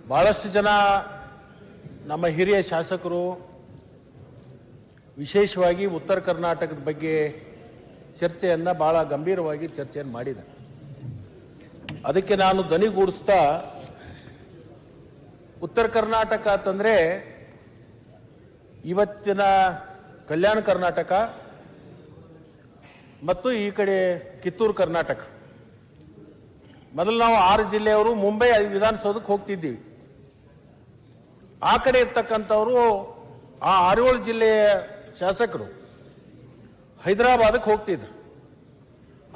ಬಹಳಷ್ಟು ಜನ ನಮ್ಮ ಹಿರಿಯ ಶಾಸಕರು ವಿಶೇಷವಾಗಿ ಉತ್ತರ ಕರ್ನಾಟಕದ ಬಗ್ಗೆ ಚರ್ಚೆಯನ್ನು ಬಹಳ ಗಂಭೀರವಾಗಿ ಚರ್ಚೆಯನ್ನು ಮಾಡಿದ್ದಾರೆ. ಅದಕ್ಕೆ ನಾನು ಧ್ವನಿಗೂಡಿಸ್ತಾ ಉತ್ತರ ಕರ್ನಾಟಕ ಅಂತಂದರೆ ಇವತ್ತಿನ ಕಲ್ಯಾಣ ಕರ್ನಾಟಕ ಮತ್ತು ಈ ಕಡೆ ಕಿತ್ತೂರು ಕರ್ನಾಟಕ. ಮೊದಲು ನಾವು 6 ಜಿಲ್ಲೆಯವರು ಮುಂಬೈ ವಿಧಾನಸೌಧಕ್ಕೆ ಹೋಗ್ತಿದ್ದೀವಿ. ಆ ಕಡೆ ಇರ್ತಕ್ಕಂಥವರು ಆ 6-7 ಜಿಲ್ಲೆಯ ಶಾಸಕರು ಹೈದರಾಬಾದಕ್ಕೆ ಹೋಗ್ತಿದ್ರು.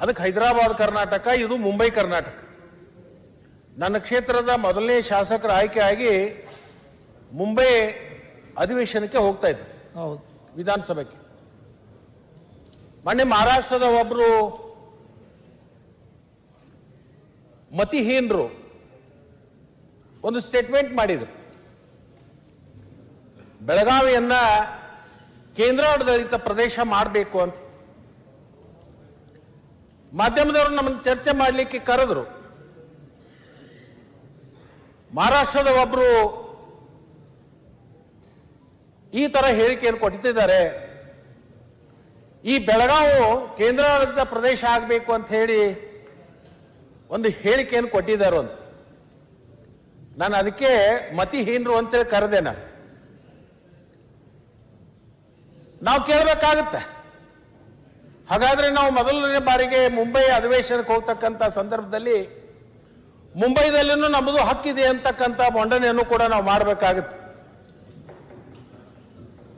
ಅದಕ್ಕೆ ಹೈದರಾಬಾದ್ ಕರ್ನಾಟಕ, ಇದು ಮುಂಬೈ ಕರ್ನಾಟಕ. ನನ್ನ ಕ್ಷೇತ್ರದ ಮೊದಲನೇ ಶಾಸಕರ ಆಯ್ಕೆ ಆಗಿ ಮುಂಬೈ ಅಧಿವೇಶನಕ್ಕೆ ಹೋಗ್ತಾ ಇದ್ರು ವಿಧಾನಸಭೆಗೆ. ಮೊನ್ನೆ ಮಹಾರಾಷ್ಟ್ರದ ಒಬ್ಬರು ಮತಿಹೀನರು ಒಂದು ಸ್ಟೇಟ್ಮೆಂಟ್ ಮಾಡಿದರು. ಬೆಳಗಾವಿಯನ್ನ ಕೇಂದ್ರಾಡಳಿತ ಪ್ರದೇಶ ಮಾಡಬೇಕು ಅಂತ ಮಾಧ್ಯಮದವರು ನಮ್ಮನ್ನು ಚರ್ಚೆ ಮಾಡಲಿಕ್ಕೆ ಕರೆದ್ರು. ಮಹಾರಾಷ್ಟ್ರದ ಒಬ್ಬರು ಈ ತರ ಹೇಳಿಕೆಯನ್ನು ಕೊಟ್ಟಿದ್ದಾರೆ, ಈ ಬೆಳಗಾವಿ ಕೇಂದ್ರಾಡಳಿತ ಪ್ರದೇಶ ಆಗಬೇಕು ಅಂತ ಹೇಳಿ ಒಂದು ಹೇಳಿಕೆಯನ್ನು ಕೊಟ್ಟಿದ್ದಾರೆ ಅಂತ. ನಾನು ಅದಕ್ಕೆ ಮತಿಹೀನರು ಅಂತೇಳಿ ಕರೆದೆ. ನಾವು ಕೇಳಬೇಕಾಗತ್ತೆ. ಹಾಗಾದ್ರೆ ನಾವು ಮೊದಲನೇ ಬಾರಿಗೆ ಮುಂಬೈ ಅಧಿವೇಶನಕ್ಕೆ ಹೋಗ್ತಕ್ಕಂಥ ಸಂದರ್ಭದಲ್ಲಿ ಮುಂಬೈದಲ್ಲಿನೂ ನಮ್ಮದು ಹಕ್ಕಿದೆ ಅಂತಕ್ಕಂಥ ಮಂಡನೆಯನ್ನು ಕೂಡ ನಾವು ಮಾಡಬೇಕಾಗುತ್ತೆ.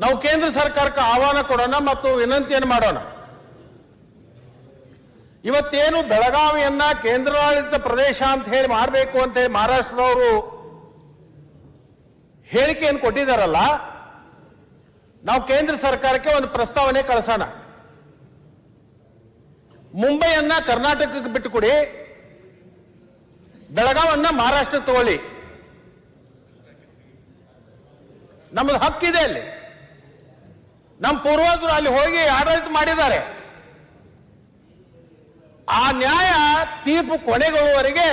ನಾವು ಕೇಂದ್ರ ಸರ್ಕಾರಕ್ಕೆ ಆಹ್ವಾನ ಕೊಡೋಣ ಮತ್ತು ವಿನಂತಿಯನ್ನು ಮಾಡೋಣ. ಇವತ್ತೇನು ಬೆಳಗಾವಿಯನ್ನ ಕೇಂದ್ರಾಡಳಿತ ಪ್ರದೇಶ ಅಂತ ಹೇಳಿ ಮಾಡಬೇಕು ಅಂತ ಹೇಳಿ ಮಹಾರಾಷ್ಟ್ರದವರು ಹೇಳಿಕೆಯನ್ನು ಕೊಟ್ಟಿದ್ದಾರಲ್ಲ, ನಾವು ಕೇಂದ್ರ ಸರ್ಕಾರಕ್ಕೆ ಒಂದು ಪ್ರಸ್ತಾವನೆ ಕಳಿಸೋಣ. ಮುಂಬೈಯನ್ನ ಕರ್ನಾಟಕಕ್ಕೆ ಬಿಟ್ಟುಕೊಡಿ, ಬೆಳಗಾವನ್ನ ಮಹಾರಾಷ್ಟ್ರಕ್ಕೆ ತಗೊಳ್ಳಿ. ನಮ್ಮದು ಹಕ್ಕಿದೆ ಅಲ್ಲಿ. ನಮ್ಮ ಪೂರ್ವಜರು ಅಲ್ಲಿ ಹೋಗಿ ಆಡಳಿತ ಮಾಡಿದ್ದಾರೆ. ಆ ನ್ಯಾಯ ತೀರ್ಪು ಕೊನೆಗೊಳ್ಳುವವರೆಗೆ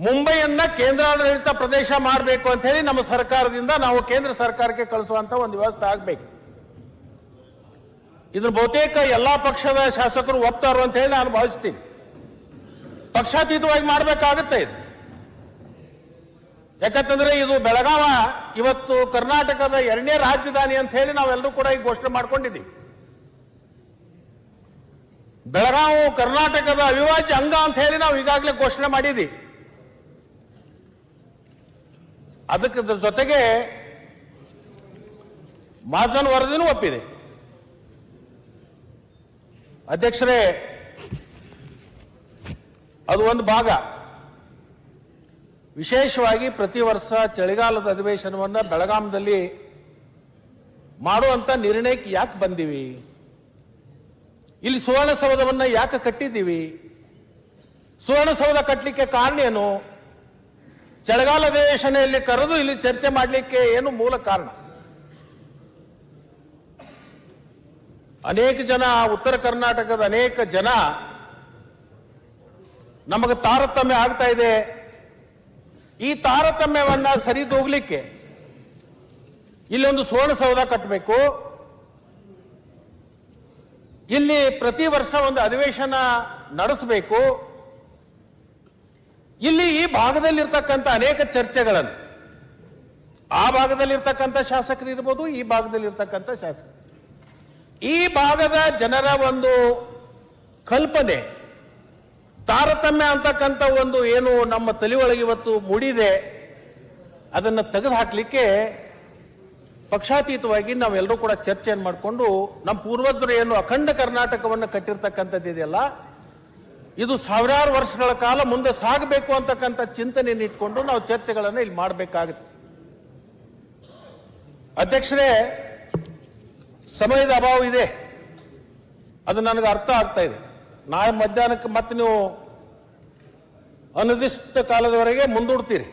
ಮುಂಬೈಯನ್ನ ಕೇಂದ್ರಾಡಳಿತ ಪ್ರದೇಶ ಮಾಡಬೇಕು ಅಂತ ಹೇಳಿ ನಮ್ಮ ಸರ್ಕಾರದಿಂದ ನಾವು ಕೇಂದ್ರ ಸರ್ಕಾರಕ್ಕೆ ಕಳಿಸುವಂತ ಒಂದು ವ್ಯವಸ್ಥೆ ಆಗಬೇಕು. ಇದನ್ನು ಬಹುತೇಕ ಎಲ್ಲಾ ಪಕ್ಷದ ಶಾಸಕರು ಒಪ್ತಾರು ಅಂತ ಹೇಳಿ ನಾನು ಭಾವಿಸ್ತೀನಿ. ಪಕ್ಷಾತೀತವಾಗಿ ಮಾಡಬೇಕಾಗುತ್ತೆ ಇದು. ಯಾಕಂತಂದ್ರೆ ಇದು ಬೆಳಗಾವ ಇವತ್ತು ಕರ್ನಾಟಕದ 2ನೇ ರಾಜಧಾನಿ ಅಂತ ಹೇಳಿ ನಾವೆಲ್ಲರೂ ಕೂಡ ಈಗ ಘೋಷಣೆ ಮಾಡ್ಕೊಂಡಿದ್ದೀವಿ. ಬೆಳಗಾವಿ ಕರ್ನಾಟಕದ ಅವಿಭಾಜ್ಯ ಅಂಗ ಅಂತ ಹೇಳಿ ನಾವು ಈಗಾಗಲೇ ಘೋಷಣೆ ಮಾಡಿದ್ದೀವಿ. ಅದಕ್ಕೆ ಜೊತೆಗೆ ಮಹಾಜನ್ ವರದಿನೂ ಒಪ್ಪಿದೆ. ಅಧ್ಯಕ್ಷರೇ, ಅದು ಒಂದು ಭಾಗ. ವಿಶೇಷವಾಗಿ ಪ್ರತಿ ವರ್ಷ ಚಳಿಗಾಲದ ಅಧಿವೇಶನವನ್ನು ಬೆಳಗಾಂದಲ್ಲಿ ಮಾಡುವಂತ ನಿರ್ಣಯಕ್ಕೆ ಯಾಕೆ ಬಂದೀವಿ? ಇಲ್ಲಿ ಸುವರ್ಣಸೌಧವನ್ನ ಯಾಕೆ ಕಟ್ಟಿದ್ದೀವಿ? ಸುವರ್ಣಸೌಧ ಕಟ್ಟಲಿಕ್ಕೆ ಕಾರಣ ಏನು? ಚಳಿಗಾಲ ಅಧಿವೇಶನೆಯಲ್ಲಿ ಕರೆದು ಇಲ್ಲಿ ಚರ್ಚೆ ಮಾಡಲಿಕ್ಕೆ ಏನು ಮೂಲ ಕಾರಣ? ಅನೇಕ ಜನ, ಉತ್ತರ ಕರ್ನಾಟಕದ ಅನೇಕ ಜನ ನಮಗೆ ತಾರತಮ್ಯ ಆಗ್ತಾ ಇದೆ. ಈ ತಾರತಮ್ಯವನ್ನ ಸರಿದೂಗ್ಲಿಕ್ಕೆ ಇಲ್ಲೊಂದು ಸುವರ್ಣಸೌಧ ಕಟ್ಟಬೇಕು, ಇಲ್ಲಿ ಪ್ರತಿ ವರ್ಷ ಒಂದು ಅಧಿವೇಶನ ನಡೆಸಬೇಕು, ಇಲ್ಲಿ ಈ ಭಾಗದಲ್ಲಿರ್ತಕ್ಕಂಥ ಅನೇಕ ಚರ್ಚೆಗಳನ್ನು, ಆ ಭಾಗದಲ್ಲಿರ್ತಕ್ಕಂಥ ಶಾಸಕರು ಇರ್ಬೋದು, ಈ ಭಾಗದಲ್ಲಿರ್ತಕ್ಕಂಥ ಶಾಸಕರು, ಈ ಭಾಗದ ಜನರ ಒಂದು ಕಲ್ಪನೆ, ತಾರತಮ್ಯ ಅಂತಕ್ಕಂಥ ಒಂದು ಏನು ನಮ್ಮ ತಲೆಯೊಳಗೆ ಇವತ್ತು ಮೂಡಿದೆ, ಅದನ್ನು ತೆಗೆದು ಹಾಕಲಿಕ್ಕೆ ಪಕ್ಷಾತೀತವಾಗಿ ನಾವೆಲ್ಲರೂ ಕೂಡ ಚರ್ಚೆಯನ್ನು ಮಾಡಿಕೊಂಡು ನಮ್ಮ ಪೂರ್ವಜರು ಏನು ಅಖಂಡ ಕರ್ನಾಟಕವನ್ನು ಕಟ್ಟಿರ್ತಕ್ಕಂಥದ್ದು ಇದೆಯಲ್ಲ, ಇದು ಸಾವಿರಾರು ವರ್ಷಗಳ ಕಾಲ ಮುಂದೆ ಸಾಗಬೇಕು ಅಂತಕ್ಕಂಥ ಚಿಂತನೆಯನ್ನು ಇಟ್ಕೊಂಡು ನಾವು ಚರ್ಚೆಗಳನ್ನು ಇಲ್ಲಿ ಮಾಡಬೇಕಾಗುತ್ತೆ. ಅಧ್ಯಕ್ಷರೇ, ಸಮಯದ ಅಭಾವ ಇದೆ, ಅದು ನನಗೆ ಅರ್ಥ ಆಗ್ತಾ ಇದೆ. ನಾಳೆ ಮಧ್ಯಾಹ್ನಕ್ಕೆ ಮತ್ತೆ ನೀವು ಅನಿರ್ದಿಷ್ಟ ಕಾಲದವರೆಗೆ ಮುಂದೂಡ್ತೀರಿ.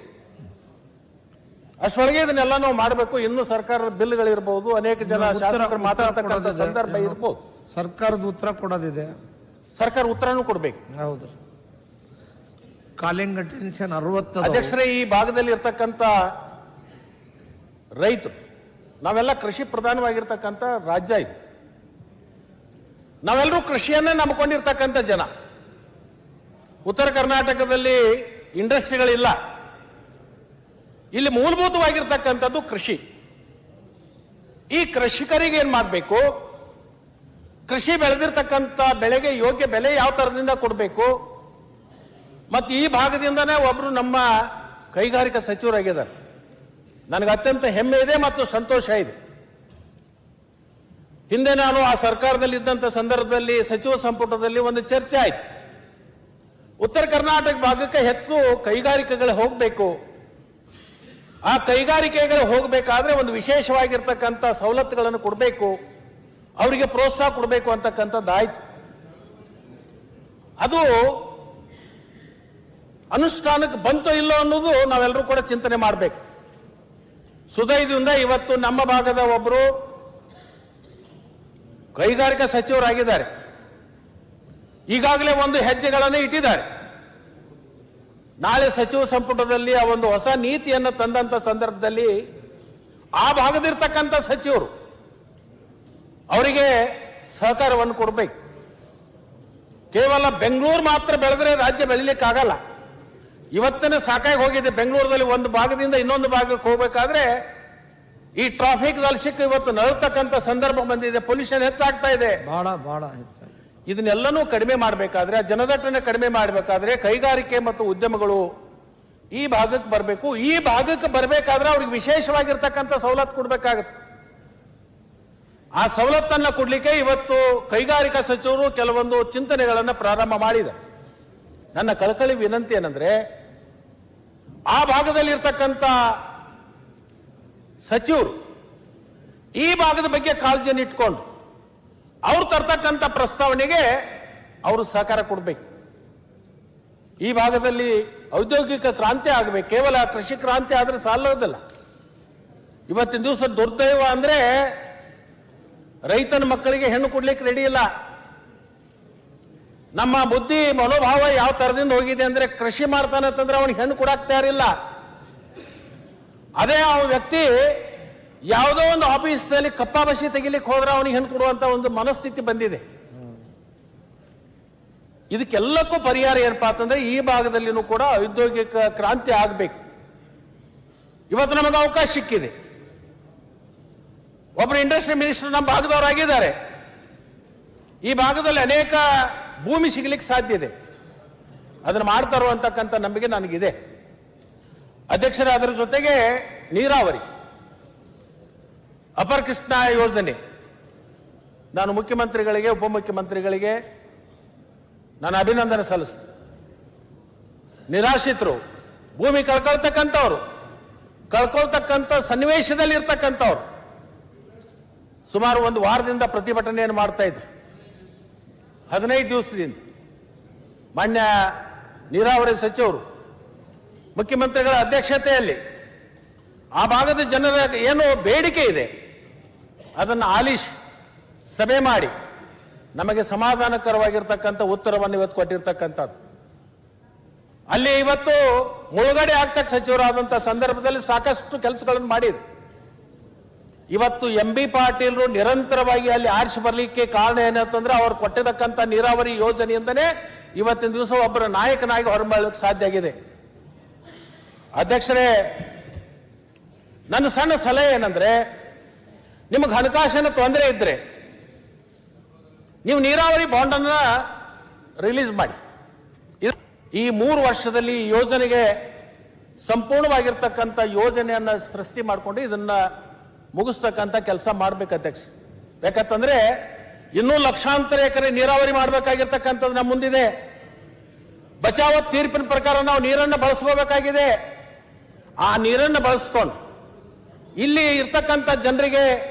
ಅಷ್ಟೊಳಗೆ ಇದನ್ನೆಲ್ಲ ನಾವು ಮಾಡಬೇಕು. ಇನ್ನು ಸರ್ಕಾರದ ಬಿಲ್ಗಳಿರ್ಬೋದು, ಅನೇಕ ಜನ ಶಾಸಕರು ಮಾತಾಡ್ತಕ್ಕಂಥ ಸಂದರ್ಭ ಇರ್ಬೋದು. ಸರ್ಕಾರದ ಉತ್ತರ ಕೊಡೋದಿದೆ, ಸರ್ಕಾರ ಉತ್ತರನೂ ಕೊಡಬೇಕು. ಹೌದು. Calling attention 60. ಅಧ್ಯಕ್ಷರೇ, ಈ ಭಾಗದಲ್ಲಿ ಇರ್ತಕ್ಕಂಥ ರೈತರು, ನಾವೆಲ್ಲ ಕೃಷಿ ಪ್ರಧಾನವಾಗಿರ್ತಕ್ಕಂಥ ರಾಜ್ಯ ಇದು. ನಾವೆಲ್ಲರೂ ಕೃಷಿಯನ್ನೇ ನಂಬಿಕೊಂಡಿರ್ತಕ್ಕಂಥ ಜನ. ಉತ್ತರ ಕರ್ನಾಟಕದಲ್ಲಿ ಇಂಡಸ್ಟ್ರಿಗಳಿಲ್ಲ. ಇಲ್ಲಿ ಮೂಲಭೂತವಾಗಿರ್ತಕ್ಕಂಥದ್ದು ಕೃಷಿ. ಈ ಕೃಷಿಕರಿಗೆ ಏನ್ ಮಾಡಬೇಕು, ಕೃಷಿ ಬೆಳೆದಿರ್ತಕ್ಕಂಥ ಬೆಳೆಗೆ ಯೋಗ್ಯ ಬೆಲೆ ಯಾವ ತರದಿಂದ ಕೊಡಬೇಕು. ಮತ್ತು ಈ ಭಾಗದಿಂದನೇ ಒಬ್ರು ನಮ್ಮ ಕೈಗಾರಿಕಾ ಸಚಿವರಾಗಿದ್ದಾರೆ. ನನಗೆ ಅತ್ಯಂತ ಹೆಮ್ಮೆ ಇದೆ ಮತ್ತು ಸಂತೋಷ ಇದೆ. ಹಿಂದೆ ನಾನು ಆ ಸರ್ಕಾರದಲ್ಲಿ ಇದ್ದಂಥ ಸಂದರ್ಭದಲ್ಲಿ ಸಚಿವ ಸಂಪುಟದಲ್ಲಿ ಒಂದು ಚರ್ಚೆ ಆಯ್ತು. ಉತ್ತರ ಕರ್ನಾಟಕ ಭಾಗಕ್ಕೆ ಹೆಚ್ಚು ಕೈಗಾರಿಕೆಗಳು ಹೋಗಬೇಕು. ಆ ಕೈಗಾರಿಕೆಗಳು ಹೋಗಬೇಕಾದ್ರೆ ಒಂದು ವಿಶೇಷವಾಗಿರ್ತಕ್ಕಂಥ ಸವಲತ್ತುಗಳನ್ನು ಕೊಡಬೇಕು, ಅವರಿಗೆ ಪ್ರೋತ್ಸಾಹ ಕೊಡಬೇಕು ಅಂತಕ್ಕಂಥದ್ದಾಯ್ತು. ಅದು ಅನುಷ್ಠಾನಕ್ಕೆ ಬಂತೋ ಇಲ್ಲೋ ಅನ್ನೋದು ನಾವೆಲ್ಲರೂ ಕೂಡ ಚಿಂತನೆ ಮಾಡಬೇಕು. ಸುದೈದಿಂದ ಇವತ್ತು ನಮ್ಮ ಭಾಗದ ಒಬ್ಬರು ಕೈಗಾರಿಕಾ ಸಚಿವರಾಗಿದ್ದಾರೆ. ಈಗಾಗಲೇ ಒಂದು ಹೆಜ್ಜೆಗಳನ್ನು ಇಟ್ಟಿದ್ದಾರೆ. ನಾಳೆ ಸಚಿವ ಸಂಪುಟದಲ್ಲಿ ಆ ಒಂದು ಹೊಸ ನೀತಿಯನ್ನು ತಂದಂತ ಸಂದರ್ಭದಲ್ಲಿ ಆ ಭಾಗದಿರ್ತಕ್ಕಂಥ ಸಚಿವರು ಅವರಿಗೆ ಸಹಕಾರವನ್ನು ಕೊಡಬೇಕು. ಕೇವಲ ಬೆಂಗಳೂರು ಮಾತ್ರ ಬೆಳೆದ್ರೆ ರಾಜ್ಯ ಬೆಳಿಲಿಕ್ಕಾಗಲ್ಲ. ಇವತ್ತನೇ ಸಾಕಾಗಿ ಹೋಗಿದೆ. ಬೆಂಗಳೂರಲ್ಲಿ ಒಂದು ಭಾಗದಿಂದ ಇನ್ನೊಂದು ಭಾಗಕ್ಕೆ ಹೋಗಬೇಕಾದ್ರೆ ಈ ಟ್ರಾಫಿಕ್ ದಲ್ಶಿಕ್ ಇವತ್ತು ನರತಕ್ಕಂಥ ಸಂದರ್ಭ ಬಂದಿದೆ. ಪೊಲ್ಯೂಷನ್ ಹೆಚ್ಚಾಗ್ತಾ ಇದೆ. ಬಹಳ ಇದನ್ನೆಲ್ಲನೂ ಕಡಿಮೆ ಮಾಡಬೇಕಾದ್ರೆ, ಜನದಟ್ಟಣೆ ಕಡಿಮೆ ಮಾಡಬೇಕಾದ್ರೆ ಕೈಗಾರಿಕೆ ಮತ್ತು ಉದ್ಯಮಗಳು ಈ ಭಾಗಕ್ಕೆ ಬರಬೇಕು. ಈ ಭಾಗಕ್ಕೆ ಬರಬೇಕಾದ್ರೆ ಅವ್ರಿಗೆ ವಿಶೇಷವಾಗಿರ್ತಕ್ಕಂಥ ಸವಲತ್ತು ಕೊಡಬೇಕಾಗತ್ತೆ. ಆ ಸವಲತ್ತನ್ನ ಕೊಡ್ಲಿಕ್ಕೆ ಇವತ್ತು ಕೈಗಾರಿಕಾ ಸಚಿವರು ಕೆಲವೊಂದು ಚಿಂತನೆಗಳನ್ನು ಪ್ರಾರಂಭ ಮಾಡಿದ್ದಾರೆ. ನನ್ನ ಕಳಕಳಿ ವಿನಂತಿ ಏನಂದ್ರೆ, ಆ ಭಾಗದಲ್ಲಿ ಇರ್ತಕ್ಕಂಥ ಸಚಿವರು ಈ ಭಾಗದ ಬಗ್ಗೆ ಕಾಳಜಿಯನ್ನು ಇಟ್ಕೊಂಡು ಅವ್ರು ತರ್ತಕ್ಕಂಥ ಪ್ರಸ್ತಾವನೆಗೆ ಅವರು ಸಹಕಾರ ಕೊಡಬೇಕು. ಈ ಭಾಗದಲ್ಲಿ ಔದ್ಯೋಗಿಕ ಕ್ರಾಂತಿ ಆಗಬೇಕು. ಕೇವಲ ಕೃಷಿ ಕ್ರಾಂತಿ ಆದ್ರೆ ಸಾಲೋದಿಲ್ಲ. ಇವತ್ತಿನ ದಿವಸ ದುರ್ದೈವ ಅಂದ್ರೆ ರೈತನ ಮಕ್ಕಳಿಗೆ ಹೆಣ್ಣು ಕೊಡ್ಲಿಕ್ಕೆ ರೆಡಿ ಇಲ್ಲ. ನಮ್ಮ ಬುದ್ಧಿ ಮನೋಭಾವ ಯಾವ ತರದಿಂದ ಹೋಗಿದೆ ಅಂದ್ರೆ, ಕೃಷಿ ಮಾಡ್ತಾನೆ ಅಂತಂದ್ರೆ ಅವನಿಗೆ ಹೆಣ್ಣು ಕೊಡಕ್ ತಯಾರಿಲ್ಲ. ಅದೇ ಆ ವ್ಯಕ್ತಿ ಯಾವುದೋ ಒಂದು ಆಫೀಸ್ನಲ್ಲಿ ಕಪ್ಪಾಬಸಿ ತೆಗಿಲಿಕ್ಕೆ ಹೋದ್ರೆ ಅವನಿಗೆ ಹೆಣ್ಣು ಕೊಡುವಂತ ಒಂದು ಮನಸ್ಥಿತಿ ಬಂದಿದೆ. ಇದಕ್ಕೆಲ್ಲಕ್ಕೂ ಪರಿಹಾರ ಏನಪ್ಪಾ ಅಂತಂದ್ರೆ, ಈ ಭಾಗದಲ್ಲಿನೂ ಕೂಡ ಔದ್ಯೋಗಿಕ ಕ್ರಾಂತಿ ಆಗಬೇಕು. ಇವತ್ತು ನಮಗೆ ಅವಕಾಶ ಸಿಕ್ಕಿದೆ. ಒಬ್ಬರು ಇಂಡಸ್ಟ್ರಿ ಮಿನಿಸ್ಟರ್ ನಮ್ಮ ಭಾಗದವರಾಗಿದ್ದಾರೆ. ಈ ಭಾಗದಲ್ಲಿ ಅನೇಕ ಭೂಮಿ ಸಿಗಲಿಕ್ಕೆ ಸಾಧ್ಯ ಇದೆ. ಅದನ್ನು ಮಾಡ್ತಾರೋ ಅಂತಕ್ಕಂಥ ನಂಬಿಕೆ ನನಗಿದೆ. ಅಧ್ಯಕ್ಷರೇ, ಅದರ ಜೊತೆಗೆ ನೀರಾವರಿ ಅಪರ್ ಕೃಷ್ಣ ಯೋಜನೆ, ನಾನು ಮುಖ್ಯಮಂತ್ರಿಗಳಿಗೆ ಉಪಮುಖ್ಯಮಂತ್ರಿಗಳಿಗೆ ನಾನು ಅಭಿನಂದನೆ ಸಲ್ಲಿಸ್ತೀನಿ. ನಿರಾಶ್ರಿತರು, ಭೂಮಿ ಕಳ್ಕೊಳ್ತಕ್ಕಂಥ ಸನ್ನಿವೇಶದಲ್ಲಿ ಇರ್ತಕ್ಕಂಥವ್ರು ಸುಮಾರು ಒಂದು ವಾರದಿಂದ ಪ್ರತಿಭಟನೆಯನ್ನು ಮಾಡ್ತಾ ಇದ್ರು. 15 ದಿವಸದಿಂದ ಮಾನ್ಯ ನೀರಾವರಿ ಸಚಿವರು ಮುಖ್ಯಮಂತ್ರಿಗಳ ಅಧ್ಯಕ್ಷತೆಯಲ್ಲಿ ಆ ಭಾಗದ ಜನರ ಏನು ಬೇಡಿಕೆ ಇದೆ ಅದನ್ನು ಆಲಿಸಿ ಸಭೆ ಮಾಡಿ ನಮಗೆ ಸಮಾಧಾನಕರವಾಗಿರ್ತಕ್ಕಂಥ ಉತ್ತರವನ್ನು ಇವತ್ತು ಕೊಟ್ಟಿರ್ತಕ್ಕಂಥದ್ದು. ಅಲ್ಲಿ ಇವತ್ತು ಮುಳುಗಡೆ ಆಗ್ತಕ್ಕ ಸಚಿವರಾದಂತಹ ಸಂದರ್ಭದಲ್ಲಿ ಸಾಕಷ್ಟು ಕೆಲಸಗಳನ್ನು ಮಾಡಿದ್ರು. ಇವತ್ತು MB ಪಾಟೀಲ್ರು ನಿರಂತರವಾಗಿ ಅಲ್ಲಿ ಆರಿಸಿ ಬರಲಿಕ್ಕೆ ಕಾರಣ ಏನಂತಂದ್ರೆ, ಅವರು ಕೊಟ್ಟಿರತಕ್ಕಂಥ ನೀರಾವರಿ ಯೋಜನೆಯಿಂದನೇ ಇವತ್ತಿನ ದಿವಸ ಒಬ್ಬರ ನಾಯಕನಾಗಿ ಹೊರಬರಲಿಕ್ಕೆ ಸಾಧ್ಯ ಆಗಿದೆ. ಅಧ್ಯಕ್ಷರೇ, ನನ್ನ ಸಣ್ಣ ಸಲಹೆ ಏನಂದ್ರೆ, ನಿಮಗೆ ಹಣಕಾಸಿನ ತೊಂದರೆ ಇದ್ರೆ ನೀವು ನೀರಾವರಿ ಬಾಂಡ್ ಅನ್ನ ರಿಲೀಸ್ ಮಾಡಿ. ಈ 3 ವರ್ಷದಲ್ಲಿ ಈ ಯೋಜನೆಗೆ ಸಂಪೂರ್ಣವಾಗಿರ್ತಕ್ಕಂಥ ಯೋಜನೆಯನ್ನ ಸೃಷ್ಟಿ ಮಾಡಿಕೊಂಡು ಇದನ್ನ ಮುಗಿಸ್ತಕ್ಕಂಥ ಕೆಲಸ ಮಾಡ್ಬೇಕು ಅಧ್ಯಕ್ಷ. ಯಾಕಂತಂದ್ರೆ ಇನ್ನೂ ಲಕ್ಷಾಂತರ ಎಕರೆ ನೀರಾವರಿ ಮಾಡಬೇಕಾಗಿರ್ತಕ್ಕಂಥದ್ದು ನಮ್ಮ ಮುಂದಿದೆ. ಬಚಾವತ್ ತೀರ್ಪಿನ ಪ್ರಕಾರ ನಾವು ನೀರನ್ನು ಬಳಸ್ಕೋಬೇಕಾಗಿದೆ. ಆ ನೀರನ್ನು ಬಳಸ್ಕೊಂಡು ಇಲ್ಲಿ ಇರ್ತಕ್ಕಂಥ ಜನರಿಗೆ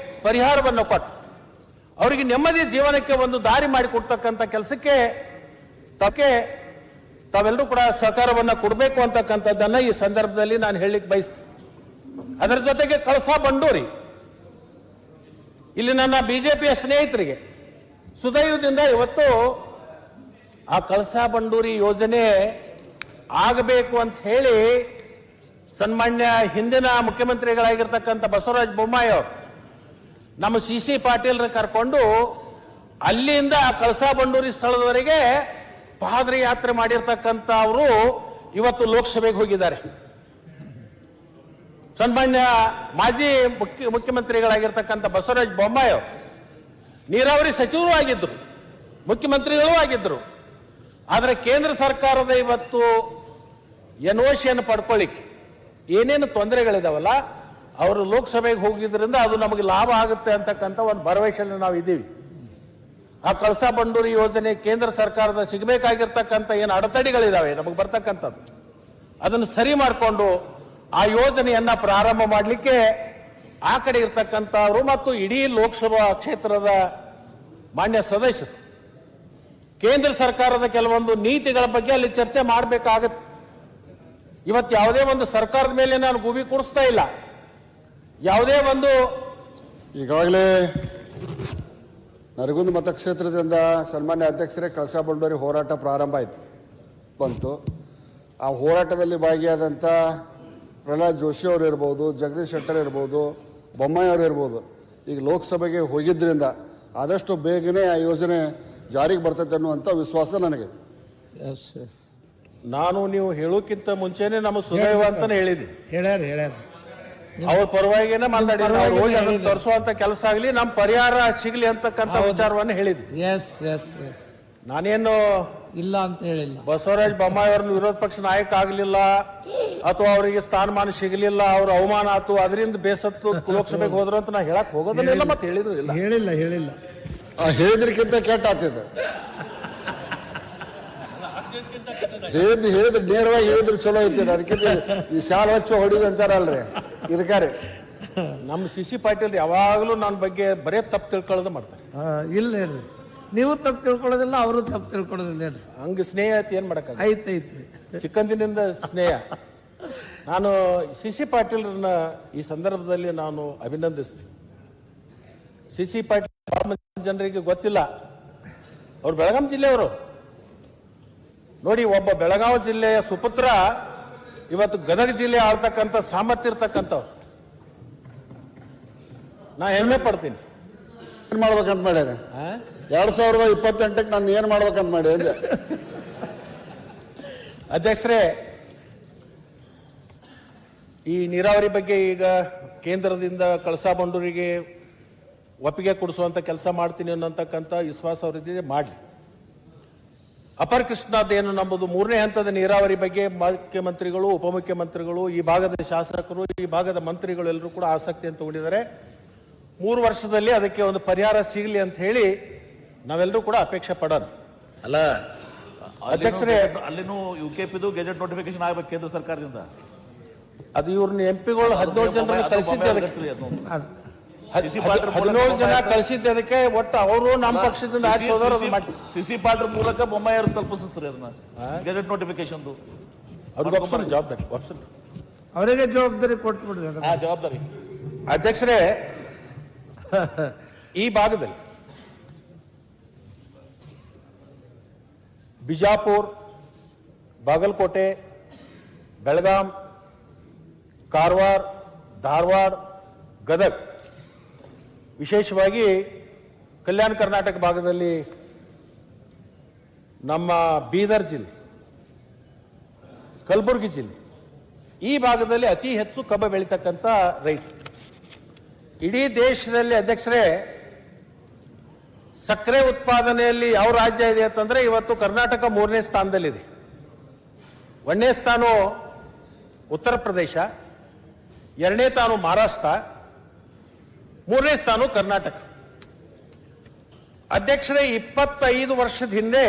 ಪರಿಹಾರವನ್ನು ಕೊಟ್ಟು ಅವರಿಗೆ ನೆಮ್ಮದಿ ಜೀವನಕ್ಕೆ ಒಂದು ದಾರಿ ಮಾಡಿಕೊಡ್ತಕ್ಕಂಥ ಕೆಲಸಕ್ಕೆ ತಾವೆಲ್ಲರೂ ಕೂಡ ಸಹಕಾರವನ್ನು ಕೊಡಬೇಕು ಅಂತಕ್ಕಂಥದ್ದನ್ನ ಈ ಸಂದರ್ಭದಲ್ಲಿ ನಾನು ಹೇಳಲಿಕ್ಕೆ ಬಯಸ್ತೀನಿ. ಅದರ ಜೊತೆಗೆ ಕಳಸಾ ಬಂಡೂರಿ, ಇಲ್ಲಿ ನನ್ನ ಬಿಜೆಪಿಯ ಸ್ನೇಹಿತರಿಗೆ ಸುದೈವದಿಂದ ಇವತ್ತು ಆ ಕಳಸಾ ಬಂಡೂರಿ ಯೋಜನೆ ಆಗಬೇಕು ಅಂತ ಹೇಳಿ ಸನ್ಮಾನ್ಯ ಹಿಂದಿನ ಮುಖ್ಯಮಂತ್ರಿಗಳಾಗಿರ್ತಕ್ಕಂಥ ಬಸವರಾಜ ಬೊಮ್ಮಾಯಿ ಅವರು ನಮ್ಮ ಸಿ ಪಾಟೀಲ್ರ ಕರ್ಕೊಂಡು ಅಲ್ಲಿಂದ ಕಳಸಾ ಬಂಡೂರಿ ಸ್ಥಳದವರೆಗೆ ಪಾದಯಾತ್ರೆ ಮಾಡಿರ್ತಕ್ಕಂಥ ಅವರು ಇವತ್ತು ಲೋಕಸಭೆಗೆ ಹೋಗಿದ್ದಾರೆ. ಸನ್ಮಾನ್ಯ ಮಾಜಿ ಮುಖ್ಯಮಂತ್ರಿಗಳಾಗಿರ್ತಕ್ಕಂಥ ಬಸವರಾಜ ಬೊಮ್ಮಾಯಿ ಅವರು ನೀರಾವರಿ ಸಚಿವರು ಆಗಿದ್ರು, ಮುಖ್ಯಮಂತ್ರಿಗಳೂ ಆಗಿದ್ರು. ಆದರೆ ಕೇಂದ್ರ ಸರ್ಕಾರದ ಇವತ್ತು ಎನ್ಒಸಿಯನ್ನು ಪಡ್ಕೊಳ್ಳಿಕ್ಕೆ ಏನೇನು ತೊಂದರೆಗಳಿದಾವಲ್ಲ, ಅವರು ಲೋಕಸಭೆಗೆ ಹೋಗಿದ್ರಿಂದ ಅದು ನಮಗೆ ಲಾಭ ಆಗುತ್ತೆ ಅಂತಕ್ಕಂಥ ಒಂದು ಭರವಸೆಯಲ್ಲಿ ನಾವು ಇದ್ದೀವಿ. ಆ ಕಳಸಾ ಬಂಡೂರಿ ಯೋಜನೆ ಕೇಂದ್ರ ಸರ್ಕಾರದ ಸಿಗಬೇಕಾಗಿರ್ತಕ್ಕಂಥ ಏನು ಅಡೆತಡೆಗಳಿದಾವೆ ನಮಗೆ ಬರ್ತಕ್ಕಂಥದ್ದು, ಅದನ್ನು ಸರಿ ಮಾಡಿಕೊಂಡು ಆ ಯೋಜನೆಯನ್ನ ಪ್ರಾರಂಭ ಮಾಡಲಿಕ್ಕೆ ಆ ಕಡೆ ಇರ್ತಕ್ಕಂಥವ್ರು ಮತ್ತು ಇಡೀ ಲೋಕಸಭಾ ಕ್ಷೇತ್ರದ ಮಾನ್ಯ ಸದಸ್ಯರು ಕೇಂದ್ರ ಸರ್ಕಾರದ ಕೆಲವೊಂದು ನೀತಿಗಳ ಬಗ್ಗೆ ಅಲ್ಲಿ ಚರ್ಚೆ ಮಾಡಬೇಕಾಗತ್ತೆ. ಇವತ್ತು ಯಾವುದೇ ಒಂದು ಸರ್ಕಾರದ ಮೇಲೆ ನಾನು ಗೂಬಿ ಕೂಡಿಸ್ತಾ ಇಲ್ಲ. ಯಾವುದೇ ಒಂದು ಈಗಾಗಲೇ ನರಗುಂದ ಮತಕ್ಷೇತ್ರದಿಂದ ಸನ್ಮಾನ್ಯ ಅಧ್ಯಕ್ಷರೇ ಕಳಸಾ ಬಂಡೂರಿ ಹೋರಾಟ ಪ್ರಾರಂಭ ಬಂತು. ಆ ಹೋರಾಟದಲ್ಲಿ ಭಾಗಿಯಾದಂಥ ಪ್ರಹ್ಲಾದ್ ಜೋಶಿ ಅವರು ಇರ್ಬೋದು, ಜಗದೀಶ್ ಶೆಟ್ಟರ್ ಇರ್ಬೋದು, ಬೊಮ್ಮಾಯಿ ಅವರು ಇರ್ಬೋದು, ಈಗ ಲೋಕಸಭೆಗೆ ಹೋಗಿದ್ದರಿಂದ ಆದಷ್ಟು ಬೇಗನೆ ಆ ಯೋಜನೆ ಜಾರಿಗೆ ಬರ್ತೈತೆ ಅನ್ನುವಂಥ ವಿಶ್ವಾಸ ನನಗೆ. ನಾನು ನೀವು ಹೇಳೋಕ್ಕಿಂತ ಮುಂಚೆನೆ ನಮ್ಮ ಸುದೈವ ಅಂತಾನೆ ಹೇಳಿದ್ದೀನಿ. ಹೇಳ್ಯಾರ ಅವ್ರ ಪರವಾಗಿನೇ ಮಾತಾಡಿದ್ರು. ಅವ್ರು ಹೋಗಿ ಅದನ್ನು ತರಿಸುವಂತ ಕೆಲಸ ಆಗಲಿ, ನಮ್ಮ ಪರಿಹಾರ ಸಿಗಲಿ ಅಂತಕ್ಕಂಥ ವಿಚಾರವನ್ನು ಹೇಳಿದ್ವಿ. ನಾನೇನು ಇಲ್ಲ ಅಂತ ಹೇಳಿಲ್ಲ. ಬಸವರಾಜ ಬೊಮ್ಮಾಯಿ ಅವ್ರನ್ನ ವಿರೋಧ ಪಕ್ಷ ನಾಯಕ ಆಗಲಿಲ್ಲ ಅಥವಾ ಅವರಿಗೆ ಸ್ಥಾನಮಾನ ಸಿಗಲಿಲ್ಲ, ಅವ್ರ ಅವಮಾನ ಆತು, ಅದರಿಂದ ಬೇಸತ್ತು ಲೋಕಸಭೆಗೆ ಹೋದ್ರು ಅಂತ ನಾ ಹೇಳಕ್ ಹೋಗೋದಿಲ್ಲ, ಮತ್ತೆ ಹೇಳಿದ್ರು ಇಲ್ಲ. ಹೇಳಿಲ್ಲ ಹೇಳಿದ್ರಕ್ಕಿಂತ ಕೆಟ್ಟ ಆಗ್ತಿದೆ. ಹೇಳಿದ್ರೆ ನೇರವಾಗಿ ಹೇಳಿದ್ರು ಚಲೋ ಐತಿ. ಅದಕ್ಕಿಂತ ಈ ಶಾಲ ಹಚ್ಚು ಹೊಡಿದು ಅಂತಾರಲ್ರಿ ಇದಕ್ಕಾರೆ. ನಮ್ಮ ಸಿ ಪಾಟೀಲ್ ಯಾವಾಗಲೂ ನನ್ನ ಬಗ್ಗೆ ಬರೇ ತಪ್ಪು ತಿಳ್ಕೊಳ್ಳೋದು ಮಾಡ್ತಾರೆ. ಇಲ್ಲ ಹೇಳ್ರಿ, ನೀವು ತಪ್ಪು ತಿಳ್ಕೊಳ್ಳೋದಿಲ್ಲ, ಅವರು ತಪ್ಪು ತಿಳ್ಕೊಳ್ಳೋದಿಲ್ಲ ಹೇಳ್ರಿ. ಹಂಗ ಸ್ನೇಹ ಐತಿ, ಏನ್ ಮಾಡಕ್ ಐತ್ರಿ ಚಿಕ್ಕಂದಿನಿಂದ ಸ್ನೇಹ. ನಾನು ಸಿ ಪಾಟೀಲ್ರನ್ನ ಈ ಸಂದರ್ಭದಲ್ಲಿ ನಾನು ಅಭಿನಂದಿಸ್ತೀನಿ. ಸಿ ಪಾಟೀಲ್ ಜನರಿಗೆ ಗೊತ್ತಿಲ್ಲ, ಅವ್ರು ಬೆಳಗಾಂ ಜಿಲ್ಲೆಯವರು. ನೋಡಿ, ಒಬ್ಬ ಬೆಳಗಾವಿ ಜಿಲ್ಲೆಯ ಸುಪುತ್ರ ಇವತ್ತು ಗದಗ ಜಿಲ್ಲೆ ಆಳ್ತಕ್ಕಂಥ ಸಾಮರ್ಥ್ಯ ಇರ್ತಕ್ಕಂಥವ್ರು. ನಾ ಹೆಮ್ಮೆ ಪಡ್ತೀನಿ. ಏನ್ ಮಾಡ್ಬೇಕಂತ ಮಾಡ್ಯಾರ 2028ಕ್ಕೆ ನಾನು ಏನ್ ಮಾಡ್ಬೇಕಂತ ಮಾಡಿ ಅಂದೆ. ಅಧ್ಯಕ್ಷರೇ, ಈ ನೀರಾವರಿ ಬಗ್ಗೆ ಈಗ ಕೇಂದ್ರದಿಂದ ಕಳಸಾ ಬಂಡೂರಿಗೆ ಒಪ್ಪಿಗೆ ಕೊಡಿಸುವಂತ ಕೆಲಸ ಮಾಡ್ತೀನಿ ಅನ್ನತಕ್ಕಂಥ ವಿಶ್ವಾಸ ಅವರಿದ್ದರೆ ಮಾಡಲಿ. ಅಪರ್ ಕೃಷ್ಣಾದೇನು ನಂಬುದು 3ನೇ ಹಂತದ ನೀರಾವರಿ ಬಗ್ಗೆ ಮುಖ್ಯಮಂತ್ರಿಗಳು, ಉಪಮುಖ್ಯಮಂತ್ರಿಗಳು, ಈ ಭಾಗದ ಶಾಸಕರು, ಈ ಭಾಗದ ಮಂತ್ರಿಗಳು ಎಲ್ಲರೂ ಕೂಡ ಆಸಕ್ತಿಯನ್ನು ತಗೊಂಡಿದ್ದಾರೆ. 3 ವರ್ಷದಲ್ಲಿ ಅದಕ್ಕೆ ಒಂದು ಪರಿಹಾರ ಸಿಗಲಿ ಅಂತ ಹೇಳಿ ನಾವೆಲ್ಲರೂ ಕೂಡ ಅಪೇಕ್ಷೆ ಪಡೋಣ. ಅಲ್ಲ ಅಧ್ಯಕ್ಷರೇ, ಅಲ್ಲಿನೂ ಯುಕೆಪಿದು ಗೆಜೆಟ್ ನೋಟಿಫಿಕೇಶನ್ ಆಗಬೇಕು ಕೇಂದ್ರ ಸರ್ಕಾರದಿಂದ. ಅದು ಇವ್ರನ್ನ ಎಂಪಿಗಳು 17 ಜನರನ್ನು ಕಳಿಸಿದ್ದೆ ಅದಕ್ಕೆ. 17 ಜನ ಕಳಿಸಿದ್ದೆ ಅದಕ್ಕೆ. ಒಟ್ಟು ಅವರು ನಮ್ಮ ಪಕ್ಷದಿಂದ ಆಚೆ ಹೋದವರು ಸಿಸಿ ಪಾಟ್ರ ಮೂಲಕ ಬೊಮ್ಮಾಯಿ ಅವರು ತಲುಪಿಸ್ತಾರೆ ಅದನ್ನ ಗೆಜೆಟ್ ನೋಟಿಫಿಕೇಶನ್. ಅವ್ರಿಗೆ ಒಪ್ಸೋಣ ಜವಾಬ್ದಾರಿ, ಒಪ್ಸೋಣ. ಅವರಿಗೆ ಜವಾಬ್ದಾರಿ ಕೊಟ್ಬಿಡ್ರಿ. ಆ ಜವಾಬ್ದಾರಿ. ಅಧ್ಯಕ್ಷರೇ, ಈ ಭಾಗದಲ್ಲಿ ಬಿಜಾಪುರ, ಬಾಗಲಕೋಟೆ, ಬೆಳಗಾಂ, ಕಾರವಾರ, ಧಾರವಾಡ, ಗದಗ, ವಿಶೇಷವಾಗಿ ಕಲ್ಯಾಣ ಕರ್ನಾಟಕ ಭಾಗದಲ್ಲಿ ನಮ್ಮ ಬೀದರ್ ಜಿಲ್ಲೆ, ಕಲಬುರಗಿ ಜಿಲ್ಲೆ, ಈ ಭಾಗದಲ್ಲಿ ಅತಿ ಹೆಚ್ಚು ಕಬ್ಬು ಬೆಳೀತಕ್ಕಂಥ ರೈತರು. ಇಡೀ ದೇಶದಲ್ಲಿ ಅಧ್ಯಕ್ಷರೇ ಸಕ್ಕರೆ ಉತ್ಪಾದನೆಯಲ್ಲಿ ಯಾವ ರಾಜ್ಯ ಇದೆ ಅಂತಂದ್ರೆ ಇವತ್ತು ಕರ್ನಾಟಕ 3ನೇ ಸ್ಥಾನದಲ್ಲಿದೆ. 1ನೇ ಸ್ಥಾನ ಉತ್ತರ ಪ್ರದೇಶ, 2ನೇ ಸ್ಥಾನ ಮಹಾರಾಷ್ಟ್ರ, 3ನೇ ಸ್ಥಾನ ಕರ್ನಾಟಕ. ಅಧ್ಯಕ್ಷರೇ, 25 ವರ್ಷದ ಹಿಂದೆ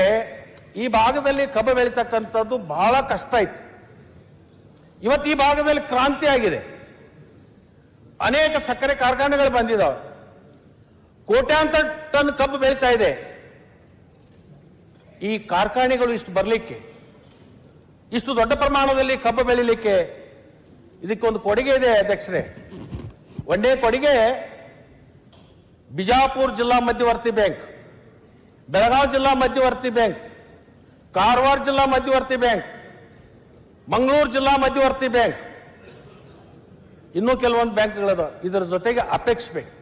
ಈ ಭಾಗದಲ್ಲಿ ಕಬ್ಬು ಬೆಳೀತಕ್ಕಂಥದ್ದು ಬಹಳ ಕಷ್ಟ ಇತ್ತು. ಇವತ್ತು ಈ ಭಾಗದಲ್ಲಿ ಕ್ರಾಂತಿ ಆಗಿದೆ. ಅನೇಕ ಸಕ್ಕರೆ ಕಾರ್ಖಾನೆಗಳು ಬಂದಿದ್ದಾವೆ. ಕೋಟ್ಯಾಂತರ ಟನ್ ಕಬ್ಬು ಬೆಳೀತಾ ಇದೆ. ಈ ಕಾರ್ಖಾನೆಗಳು ಇಷ್ಟು ಬರಲಿಕ್ಕೆ, ಇಷ್ಟು ದೊಡ್ಡ ಪ್ರಮಾಣದಲ್ಲಿ ಕಬ್ಬು ಬೆಳೀಲಿಕ್ಕೆ ಇದಕ್ಕೊಂದು ಕೊಡುಗೆ ಇದೆ ಅಧ್ಯಕ್ಷರೇ. ಒಂದೇ ಕೊಡುಗೆ ಬಿಜಾಪುರ ಜಿಲ್ಲಾ ಮಧ್ಯವರ್ತಿ ಬ್ಯಾಂಕ್, ಬೆಳಗಾವಿ ಜಿಲ್ಲಾ ಮಧ್ಯವರ್ತಿ ಬ್ಯಾಂಕ್, ಕಾರವಾರ ಜಿಲ್ಲಾ ಮಧ್ಯವರ್ತಿ ಬ್ಯಾಂಕ್, ಮಂಗಳೂರು ಜಿಲ್ಲಾ ಮಧ್ಯವರ್ತಿ ಬ್ಯಾಂಕ್, ಇನ್ನೂ ಕೆಲವೊಂದು ಬ್ಯಾಂಕ್ಗಳದ, ಇದರ ಜೊತೆಗೆ ಅಪೆಕ್ಸ್ ಬ್ಯಾಂಕ್.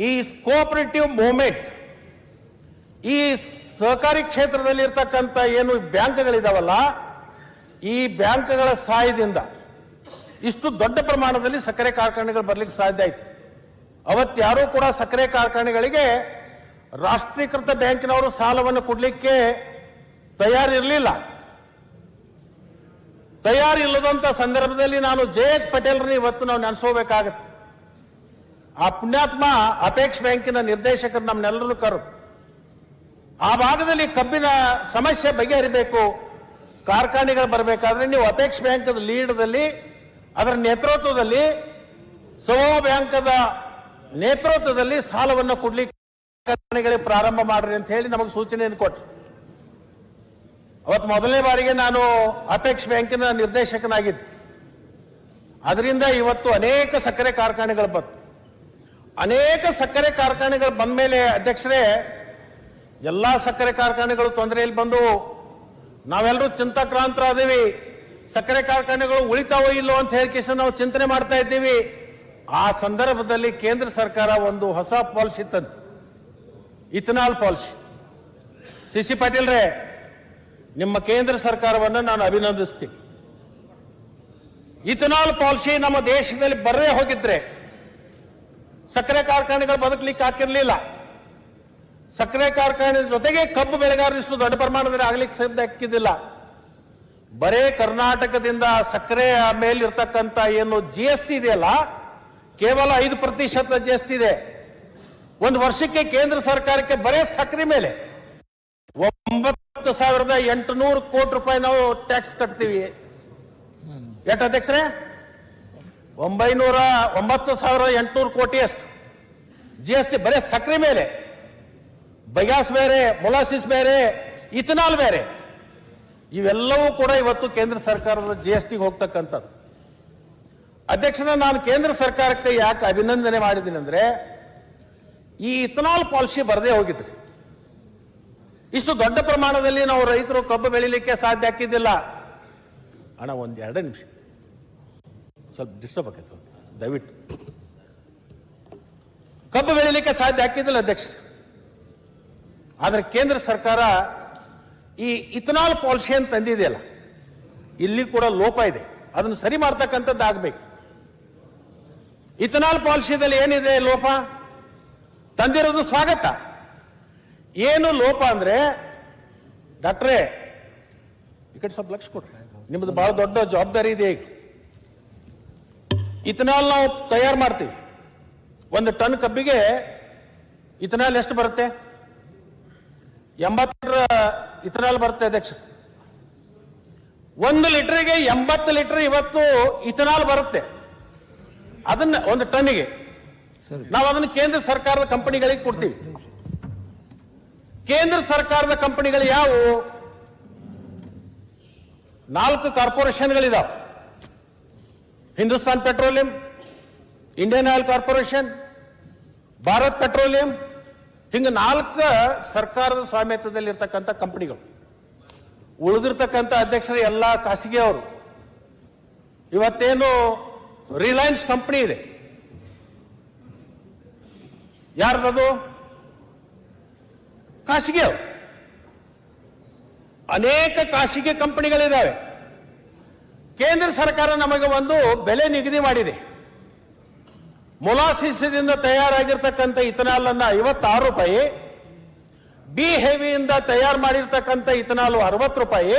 ಈ ಕೋಆಪರೇಟಿವ್ ಮೂವ್ಮೆಂಟ್, ಈ ಸಹಕಾರಿ ಕ್ಷೇತ್ರದಲ್ಲಿ ಇರ್ತಕ್ಕಂಥ ಏನು ಬ್ಯಾಂಕ್ಗಳಿದಾವಲ್ಲ, ಈ ಬ್ಯಾಂಕ್ಗಳ ಸಹಾಯದಿಂದ ಇಷ್ಟು ದೊಡ್ಡ ಪ್ರಮಾಣದಲ್ಲಿ ಸಕ್ಕರೆ ಕಾರ್ಖಾನೆಗಳು ಬರ್ಲಿಕ್ಕೆ ಸಾಧ್ಯ ಆಯ್ತು. ಅವತ್ತು ಯಾರೂ ಕೂಡ ಸಕ್ಕರೆ ಕಾರ್ಖಾನೆಗಳಿಗೆ ರಾಷ್ಟ್ರೀಕೃತ ಬ್ಯಾಂಕಿನವರು ಸಾಲವನ್ನು ಕೊಡಲಿಕ್ಕೆ ತಯಾರಿರಲಿಲ್ಲ. ತಯಾರಿಲ್ಲದಂತ ಸಂದರ್ಭದಲ್ಲಿ ನಾನು JH ಪಟೇಲ್ರನ್ನ ಇವತ್ತು ನಾವು ನೆನೆಸೋಬೇಕಾಗತ್ತೆ. ಆ ಪುಣ್ಯಾತ್ಮ ಅಪೆಕ್ಸ್ ಬ್ಯಾಂಕಿನ ನಿರ್ದೇಶಕರು ನಮ್ಮನ್ನೆಲ್ಲರೂ ಕರೆದು ಆ ಭಾಗದಲ್ಲಿ ಕಬ್ಬಿನ ಸಮಸ್ಯೆ ಬಗೆಹರಿಬೇಕು, ಕಾರ್ಖಾನೆಗಳು ಬರಬೇಕಾದ್ರೆ ನೀವು ಅಪೆಕ್ಸ್ ಬ್ಯಾಂಕ್ ಲೀಡ್ದಲ್ಲಿ, ಅದರ ನೇತೃತ್ವದಲ್ಲಿ, ಸಮೂಹ ಬ್ಯಾಂಕದ ನೇತೃತ್ವದಲ್ಲಿ ಸಾಲವನ್ನು ಕೊಡ್ಲಿಕ್ಕೆ ಕಾರ್ಖಾನೆಗಳಿಗೆ ಪ್ರಾರಂಭ ಮಾಡ್ರಿ ಅಂತ ಹೇಳಿ ನಮಗೆ ಸೂಚನೆಯನ್ನು ಕೊಟ್ಟರು. ಅವತ್ತು ಮೊದಲನೇ ಬಾರಿಗೆ ನಾನು ಅಪೆಕ್ಸ್ ಬ್ಯಾಂಕಿನ ನಿರ್ದೇಶಕನಾಗಿದ್ದೆ. ಅದರಿಂದ ಇವತ್ತು ಅನೇಕ ಸಕ್ಕರೆ ಕಾರ್ಖಾನೆಗಳು ಬಂತು. ಅನೇಕ ಸಕ್ಕರೆ ಕಾರ್ಖಾನೆಗಳು ಬಂದ ಮೇಲೆ ಅಧ್ಯಕ್ಷರೇ, ಎಲ್ಲಾ ಸಕ್ಕರೆ ಕಾರ್ಖಾನೆಗಳು ತೊಂದರೆಯಲ್ಲಿ ಬಂದು ನಾವೆಲ್ಲರೂ ಚಿಂತಾಕ್ರಾಂತರಾದೇವಿ. ಸಕ್ಕರೆ ಕಾರ್ಖಾನೆಗಳು ಉಳಿತಾವೋ ಇಲ್ಲೋ ಅಂತ ಹೇಳಿ ನಾವು ಚಿಂತನೆ ಮಾಡ್ತಾ ಇದ್ದೀವಿ. ಆ ಸಂದರ್ಭದಲ್ಲಿ ಕೇಂದ್ರ ಸರ್ಕಾರ ಒಂದು ಹೊಸ ಪಾಲಿಸಿ ತಂತು, ಇಥನಾಲ್ ಪಾಲಿಸಿ. ಸಿ ಪಾಟೀಲ್ರೇ, ನಿಮ್ಮ ಕೇಂದ್ರ ಸರ್ಕಾರವನ್ನು ನಾನು ಅಭಿನಂದಿಸ್ತೀನಿ. ಇಥನಾಲ್ ಪಾಲಿಸಿ ನಮ್ಮ ದೇಶದಲ್ಲಿ ಬರದೇ ಹೋಗಿದ್ರೆ ಸಕ್ಕರೆ ಕಾರ್ಖಾನೆಗಳು ಬದುಕಲಿಕ್ಕೆ ಹಾಕಿರ್ಲಿಲ್ಲ. ಸಕ್ಕರೆ ಕಾರ್ಖಾನೆ ಜೊತೆಗೆ ಕಬ್ಬು ಬೆಳೆಗಾರರು ದೊಡ್ಡ ಪ್ರಮಾಣದಲ್ಲಿ ಆಗ್ಲಿಕ್ಕೆ ಸಾಧ್ಯ ಹಾಕಿದ್ದಿಲ್ಲ. ಬರೇ ಕರ್ನಾಟಕದಿಂದ ಸಕ್ಕರೆಯ ಮೇಲಿರ್ತಕ್ಕಂಥ ಏನು GST ಇದೆಯಲ್ಲ, ಕೇವಲ 5% GST ಇದೆ. ಒಂದು ವರ್ಷಕ್ಕೆ ಕೇಂದ್ರ ಸರ್ಕಾರಕ್ಕೆ ಬರೇ ಸಕ್ಕರೆ ಮೇಲೆ 9,800 ಕೋಟಿ ರೂಪಾಯಿ ನಾವು ಟ್ಯಾಕ್ಸ್ ಕಟ್ತೀವಿ. ಎಷ್ಟು ಅಧ್ಯಕ್ಷರೇ? 9,800 ಕೋಟಿ ಅಷ್ಟು GST ಬರೇ ಸಕ್ಕರೆ ಮೇಲೆ. ಬಗ್ಯಾಸ್ ಬೇರೆ, ಮೊಲಾಸಿಸ್ ಬೇರೆ, ಇಥನಾಲ್ ಬೇರೆ, ಇವೆಲ್ಲವೂ ಕೂಡ ಇವತ್ತು ಕೇಂದ್ರ ಸರ್ಕಾರದ GSTಗೆ ಹೋಗ್ತಕ್ಕಂಥದ್ದು. ಅಧ್ಯಕ್ಷನ, ನಾನು ಕೇಂದ್ರ ಸರ್ಕಾರಕ್ಕೆ ಯಾಕೆ ಅಭಿನಂದನೆ ಮಾಡಿದ್ದೀನಿ ಅಂದ್ರೆ, ಈ ಇಥನಾಲ್ ಪಾಲಿಸಿ ಬರದೇ ಹೋಗಿದ್ರಿ. ಇಷ್ಟು ದೊಡ್ಡ ಪ್ರಮಾಣದಲ್ಲಿ ನಾವು ರೈತರು ಕಬ್ಬು ಬೆಳಿಲಿಕ್ಕೆ ಸಾಧ್ಯ ಆಗ್ತಿದ್ದಿಲ್ಲ. ಅಣ್ಣ, ಒಂದ್ 2 ನಿಮಿಷ ಸ್ವಲ್ಪ ಡಿಸ್ಟರ್ಬ್ ಆಕೈತೆ, ದಯವಿಟ್ಟು. ಕಬ್ಬು ಬೆಳಿಲಿಕ್ಕೆ ಸಾಧ್ಯ ಆಗ್ತಿದ್ದಿಲ್ಲ ಅಧ್ಯಕ್ಷ. ಆದ್ರೆ ಕೇಂದ್ರ ಸರ್ಕಾರ ಈ ಇಥನಾಲ್ ಪಾಲಿಸಿ ಅಂತ ತಂದಿದೆಯಲ್ಲ, ಇಲ್ಲಿ ಕೂಡ ಲೋಪ ಇದೆ. ಅದನ್ನು ಸರಿ ಮಾಡ್ತಕ್ಕಂಥದ್ದು ಆಗ್ಬೇಕು. ಇಥನಾಲ್ ಪಾಲಿಸಿದಲ್ಲಿ ಏನಿದೆ ಲೋಪ? ತಂದಿರೋದು ಸ್ವಾಗತ. ಏನು ಲೋಪ ಅಂದ್ರೆ, ಡಾಕ್ಟ್ರೇ ಈ ಕಡೆ ಸ್ವಲ್ಪ ಲಕ್ಷ ಕೊಡ್ರಿ, ನಿಮ್ದು ಬಹಳ ದೊಡ್ಡ ಜವಾಬ್ದಾರಿ ಇದೆ. ಈಗ ಇಥನಾಲ್ ನಾವು ತಯಾರು ಮಾಡ್ತೀವಿ. 1 ಟನ್ ಕಬ್ಬಿಗೆ ಇಥನಾಲ್ ಎಷ್ಟು ಬರುತ್ತೆ? 80 ಇಥನಾಲ್ ಬರುತ್ತೆ ಅಧ್ಯಕ್ಷ. 1 ಲೀಟರ್ಗೆ 80 ಲೀಟರ್ ಇವತ್ತು ಇಥನಾಲ್ ಬರುತ್ತೆ. ಅದನ್ನ 1 ಟನ್ನಿಗೆ ನಾವು ಅದನ್ನು ಕೇಂದ್ರ ಸರ್ಕಾರದ ಕಂಪನಿಗಳಿಗೆ ಕೊಡ್ತೀವಿ. ಕೇಂದ್ರ ಸರ್ಕಾರದ ಕಂಪನಿಗಳು ಯಾವುವು? 4 ಕಾರ್ಪೊರೇಷನ್ಗಳಿದಾವೆ. Hindustan Petroleum, Indian Oil Corporation, Bharat Petroleum, ಹಿಂಗ 4 ಸರ್ಕಾರದ ಸ್ವಾಮ್ಯತ್ವದಲ್ಲಿ ಇರ್ತಕ್ಕಂಥ ಕಂಪನಿಗಳು. ಉಳಿದಿರ್ತಕ್ಕಂಥ ಅಧ್ಯಕ್ಷರು ಎಲ್ಲ ಖಾಸಗಿ ಅವರು. ಇವತ್ತೇನು ರಿಲಯನ್ಸ್ ಕಂಪನಿ ಇದೆ, ಯಾರ್ದದು? ಖಾಸಗಿ ಅವರು. ಅನೇಕ ಖಾಸಗಿ ಕಂಪನಿಗಳಿದ್ದಾವೆ. ಕೇಂದ್ರ ಸರ್ಕಾರ ನಮಗೆ ಒಂದು ಬೆಲೆ ನಿಗದಿ ಮಾಡಿದೆ. ಮೊಲಾಸಿಸ್ದಿಂದ ತಯಾರಾಗಿರ್ತಕ್ಕಂಥ ಇಥನಾಲ್ ಅನ್ನ 56 ರೂಪಾಯಿ, ಬಿ ಹೆವಿಯಿಂದ ತಯಾರು ಮಾಡಿರ್ತಕ್ಕಂಥ ಇಥನಾಲು 60 ರೂಪಾಯಿ,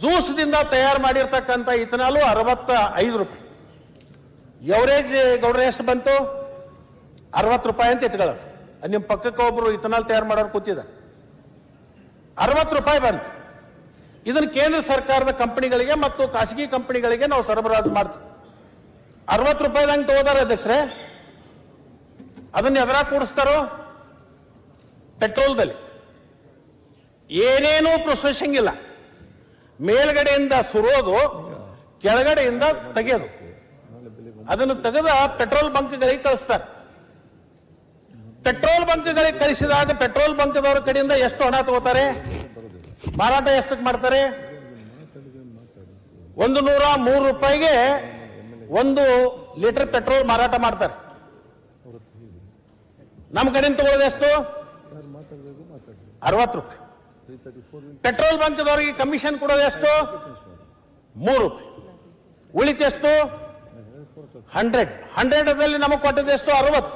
ಜ್ಯೂಸ್ದಿಂದ ತಯಾರು ಮಾಡಿರ್ತಕ್ಕಂಥ ಇಥನಾಲು 65 ರೂಪಾಯಿ. ಎವರೇಜ್ ಗೌಡ್ರೆ ಎಷ್ಟು ಬಂತು? 60 ರೂಪಾಯಿ ಅಂತ ಇಟ್ಕೊಳ್ಳ. ನಿಮ್ಮ ಪಕ್ಕಕ್ಕೆ ಒಬ್ರು ಇಥನಾಲ್ ತಯಾರು ಮಾಡೋರು ಕೂತಿದ, 60 ರೂಪಾಯಿ ಬಂತು. ಇದನ್ನು ಕೇಂದ್ರ ಸರ್ಕಾರದ ಕಂಪನಿಗಳಿಗೆ ಮತ್ತು ಖಾಸಗಿ ಕಂಪನಿಗಳಿಗೆ ನಾವು ಸರಬರಾಜು ಮಾಡ್ತೀವಿ. 60 ರೂಪಾಯಿದಂಗೆ ತಗೋದಾರ ಅಧ್ಯಕ್ಷರೇ. ಅದನ್ನ ಎದರಾಗ ಕೂಡಿಸ್ತಾರೋ? ಪೆಟ್ರೋಲ್ದಲ್ಲಿ. ಏನೇನೂ ಪ್ರೊಸೆಸಿಂಗ್ ಇಲ್ಲ. ಮೇಲ್ಗಡೆಯಿಂದ ಸುರೋದು, ಕೆಳಗಡೆಯಿಂದ ತೆಗೆಯೋದು. ಅದನ್ನು ತೆಗೆದ ಪೆಟ್ರೋಲ್ ಬಂಕ್ಗಳಿಗೆ ಕಳಿಸ್ತಾರೆ. ಪೆಟ್ರೋಲ್ ಬಂಕ್ಗಳಿಗೆ ಕಳಿಸಿದಾಗ ಪೆಟ್ರೋಲ್ ಬಂಕ್ದವರ ಕಡೆಯಿಂದ ಎಷ್ಟು ಹಣ ತಗೋತಾರೆ? ಮಾರಾಟ ಎಷ್ಟಕ್ಕೆ ಮಾಡ್ತಾರೆ? 103 ಒಂದು ಲೀಟರ್ ಪೆಟ್ರೋಲ್ ಮಾರಾಟ ಮಾಡ್ತಾರೆ. ನಮ್ಮ ಕಡೆಯಿಂದ ತಗೊಳ್ಳೋದು ಎಷ್ಟು? 60 ರೂಪಾಯಿ. ಪೆಟ್ರೋಲ್ ಬಂಕ್ದವರಿಗೆ ಕಮಿಷನ್ ಕೊಡೋದು ಎಷ್ಟು? 3 ರೂಪಾಯಿ. ಉಳಿತ ಎಷ್ಟು? 100ದಲ್ಲಿ ನಮಗೆ ಕೊಟ್ಟದ್ದು ಎಷ್ಟು? 60.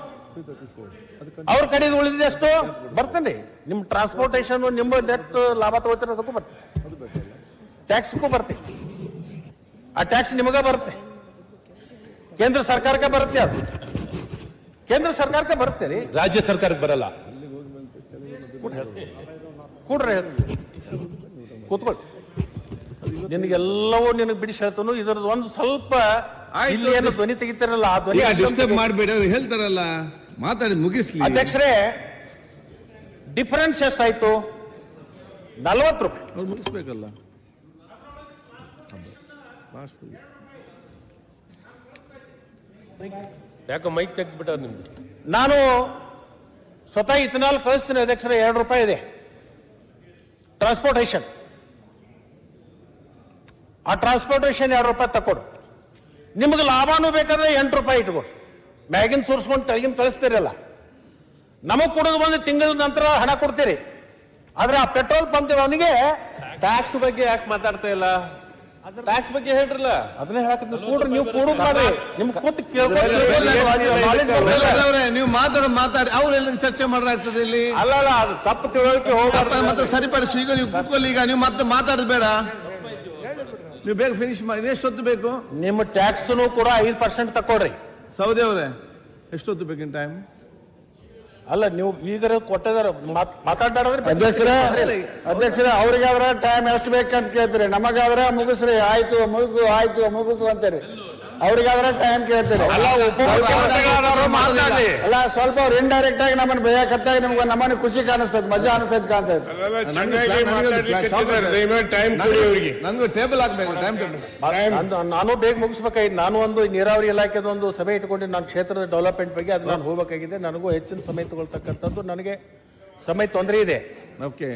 ಅವ್ರ ಕಡೆದು ಉಳಿದ ಎಷ್ಟು ಬರ್ತೇನೆ? ನಿಮ್ ಟ್ರಾನ್ಸ್ಪೋರ್ಟೇಷನ್ ನಿಮ್ಮ ಎಷ್ಟು ಲಾಭ ತಗೋತೀರ ಅದಕ್ಕೂ ಬರ್ತದೆ, ಟ್ಯಾಕ್ಸ್ಗೂ ಬರ್ತೀವಿ. ಆ ಟ್ಯಾಕ್ಸ್ ನಿಮಗ ಬರುತ್ತೆ, ಕೇಂದ್ರ ಸರ್ಕಾರಕ್ಕೆ ಬರುತ್ತೆ. ಅದು ಕೇಂದ್ರ ಸರ್ಕಾರಕ್ಕೆ ಬರುತ್ತೆ ರೀ, ರಾಜ್ಯ ಸರ್ಕಾರಕ್ಕೆ ಬರಲ್ಲ. ಕೂಡ್ರೆ ಕೂತ್ಕೊಳ್ಳಿ, ನಿನಗೆಲ್ಲವೂ ನಿನಗೆ ಬಿಡಿಸಿ ಹೇಳ್ತಾನು. ಇದ್ರದ್ದು ಒಂದು ಸ್ವಲ್ಪ ಇಲ್ಲಿ ಏನು ಧ್ವನಿ ತೆಗಿತಾರಲ್ಲ ಆ ಧ್ವನಿ ಡಿಸ್ಟರ್ಬ್ ಮಾಡಬೇಡಿ, ಅವ್ರು ಹೇಳ್ತಾರಲ್ಲ ಮಾತಾಡಿ ಮುಗಿಸ್ಲಿ. ಅಧ್ಯಕ್ಷರೇ, ಡಿಫರೆನ್ಸ್ ಎಷ್ಟಾಯ್ತು? 40 ರೂಪಾಯಿ. ಅವ್ರು ಮುಗಿಸ್ಬೇಕಲ್ಲ. ಯಾಕೋ ಮೈಕ್ ತೆಗ್ದ್ಬಿಟ್ಟಾರ ನಿಮ್ದು. ನಾನು ಸ್ವತಃ ಇಥನಾಲ್ ಕಳಿಸ್ತೀನಿ ಅಧ್ಯಕ್ಷರೇ, 2 ರೂಪಾಯಿ ಇದೆ ಟ್ರಾನ್ಸ್ಪೋರ್ಟೇಷನ್. ಆ ಟ್ರಾನ್ಸ್ಪೋರ್ಟೇಷನ್ 2 ರೂಪಾಯಿ ತಕೊಡು. ನಿಮಗೆ ಲಾಭನೂ ಬೇಕಾದ್ರೆ 8 ರೂಪಾಯಿ ಇಟ್ಕೊಡು. ಮ್ಯಾಗಿನ್ ಸುರಿಸ್ಕೊಂಡು ತೆಗಿನ ಕಳಿಸ್ತೀರಲ್ಲ, ನಮಗ್ ಕೊಡೋದು ಬಂದು ತಿಂಗಳ ನಂತರ ಹಣ ಕೊಡ್ತೀರಿ. ಆದ್ರೆ ಆ ಪೆಟ್ರೋಲ್ ಪಂಪ್ ಅವನಿಗೆ ಟ್ಯಾಕ್ಸ್ ಬಗ್ಗೆ ಯಾಕೆ ಮಾತಾಡ್ತಾ ಇಲ್ಲ? ಟ್ಯಾಕ್ಸ್ ಬಗ್ಗೆ ಹೇಳ್ರಲ್ಲ. ಅದನ್ನೇ ಹೇಳಕ್ಕೆ ಕೂಡ್ರಿ, ನೀವು ಕೂಡುದು ಮಾಡ್ರಿ. ನಿಮ್ ಕೂತ್ ನೀವು ಮಾತಾಡಿ ಅವ್ರೆಲ್ಲ ಚರ್ಚೆ ಮಾಡ್ರಾಗ್ತದೆ ಇಲ್ಲಿ. ಅಲ್ಲ ಅದು ತಪ್ಪು ತಿಳುವಳಿಕೆ ಹೋಗ್ಬಾರ್ದು. ಮತ್ತೆ ಸರಿಪಡಿಸಿ. ಈಗ ನೀವು ಕೂತ್ಕೊಳ್ಳಿ, ಈಗ ನೀವು ಮತ್ತೆ ಮಾತಾಡೋದು ಬೇಡ, ನೀವು ಬೇಗ ಫಿನಿಶ್ ಮಾಡಿ. ಎಷ್ಟೊತ್ತು ಬೇಕು? ನಿಮ್ಮ ಟ್ಯಾಕ್ಸ್ ಕೂಡ 5% ತಕೊಡ್ರಿ. ಸೌದಿ ಅವರೇ, ಎಷ್ಟೊತ್ತು ಬೇಕಿನ ಟೈಮ್? ಅಲ್ಲ ನೀವು ಈಗ ಕೊಟ್ಟಿದಾರ ಮಾತಾಡ್ದಾಡ್ರಿ ಅಧ್ಯಕ್ಷರೇ ಅವ್ರಿಗಾದ್ರೆ ಟೈಮ್ ಎಷ್ಟು ಬೇಕಂತ ಕೇಳ್ತೀರಿ, ನಮಗಾದ್ರೆ ಮುಗಿಸ್ರಿ ಆಯ್ತು ಮುಗಿದು ಅಂತೀರಿ, ಅವ್ರಿಗಾದ್ರೆ ಟೈಮ್ ಕೇಳ್ತೀರಿ. ಅಲ್ಲ ಸ್ವಲ್ಪ ಅವ್ರು ಇಂಡೈರೆಕ್ಟ್ ಆಗಿ ನಮ್ಮನ್ನ ಬೇಯಕತ್ತಾಗ ನಿಮ್ಗೆ ನಮ್ಮನ್ನ ಖುಷಿ ಕಾಣಿಸ್ತೈತಿ, ಮಜಾ ಅನಿಸ್ತೈತಿ ಕಾಣ್ತೈತಿ. ನನ್ಗೂ ಟೇಬಲ್ ಹಾಕ್ಬೇಕು, ಟೈಮ್ ಟೇಬಲ್. ನಾನು ಬೇಗ ಮುಗಿಸ್ಬೇಕಾಗಿತ್ತು. ನಾನು ಒಂದು ನೀರಾವರಿ ಇಲಾಖೆದ ಒಂದು ಸಭೆ ಇಟ್ಕೊಂಡು ನನ್ನ ಕ್ಷೇತ್ರದ ಡೆವಲಪ್ಮೆಂಟ್ ಬಗ್ಗೆ ಅದು ನಾನು ಹೋಗಬೇಕಾಗಿದೆ. ನನಗೂ ಹೆಚ್ಚಿನ ಸಮಯ ತಗೊಳ್ತಕ್ಕಂಥದ್ದು, ನನಗೆ ಸಮಯ ತೊಂದರೆ ಇದೆ. ಓಕೆ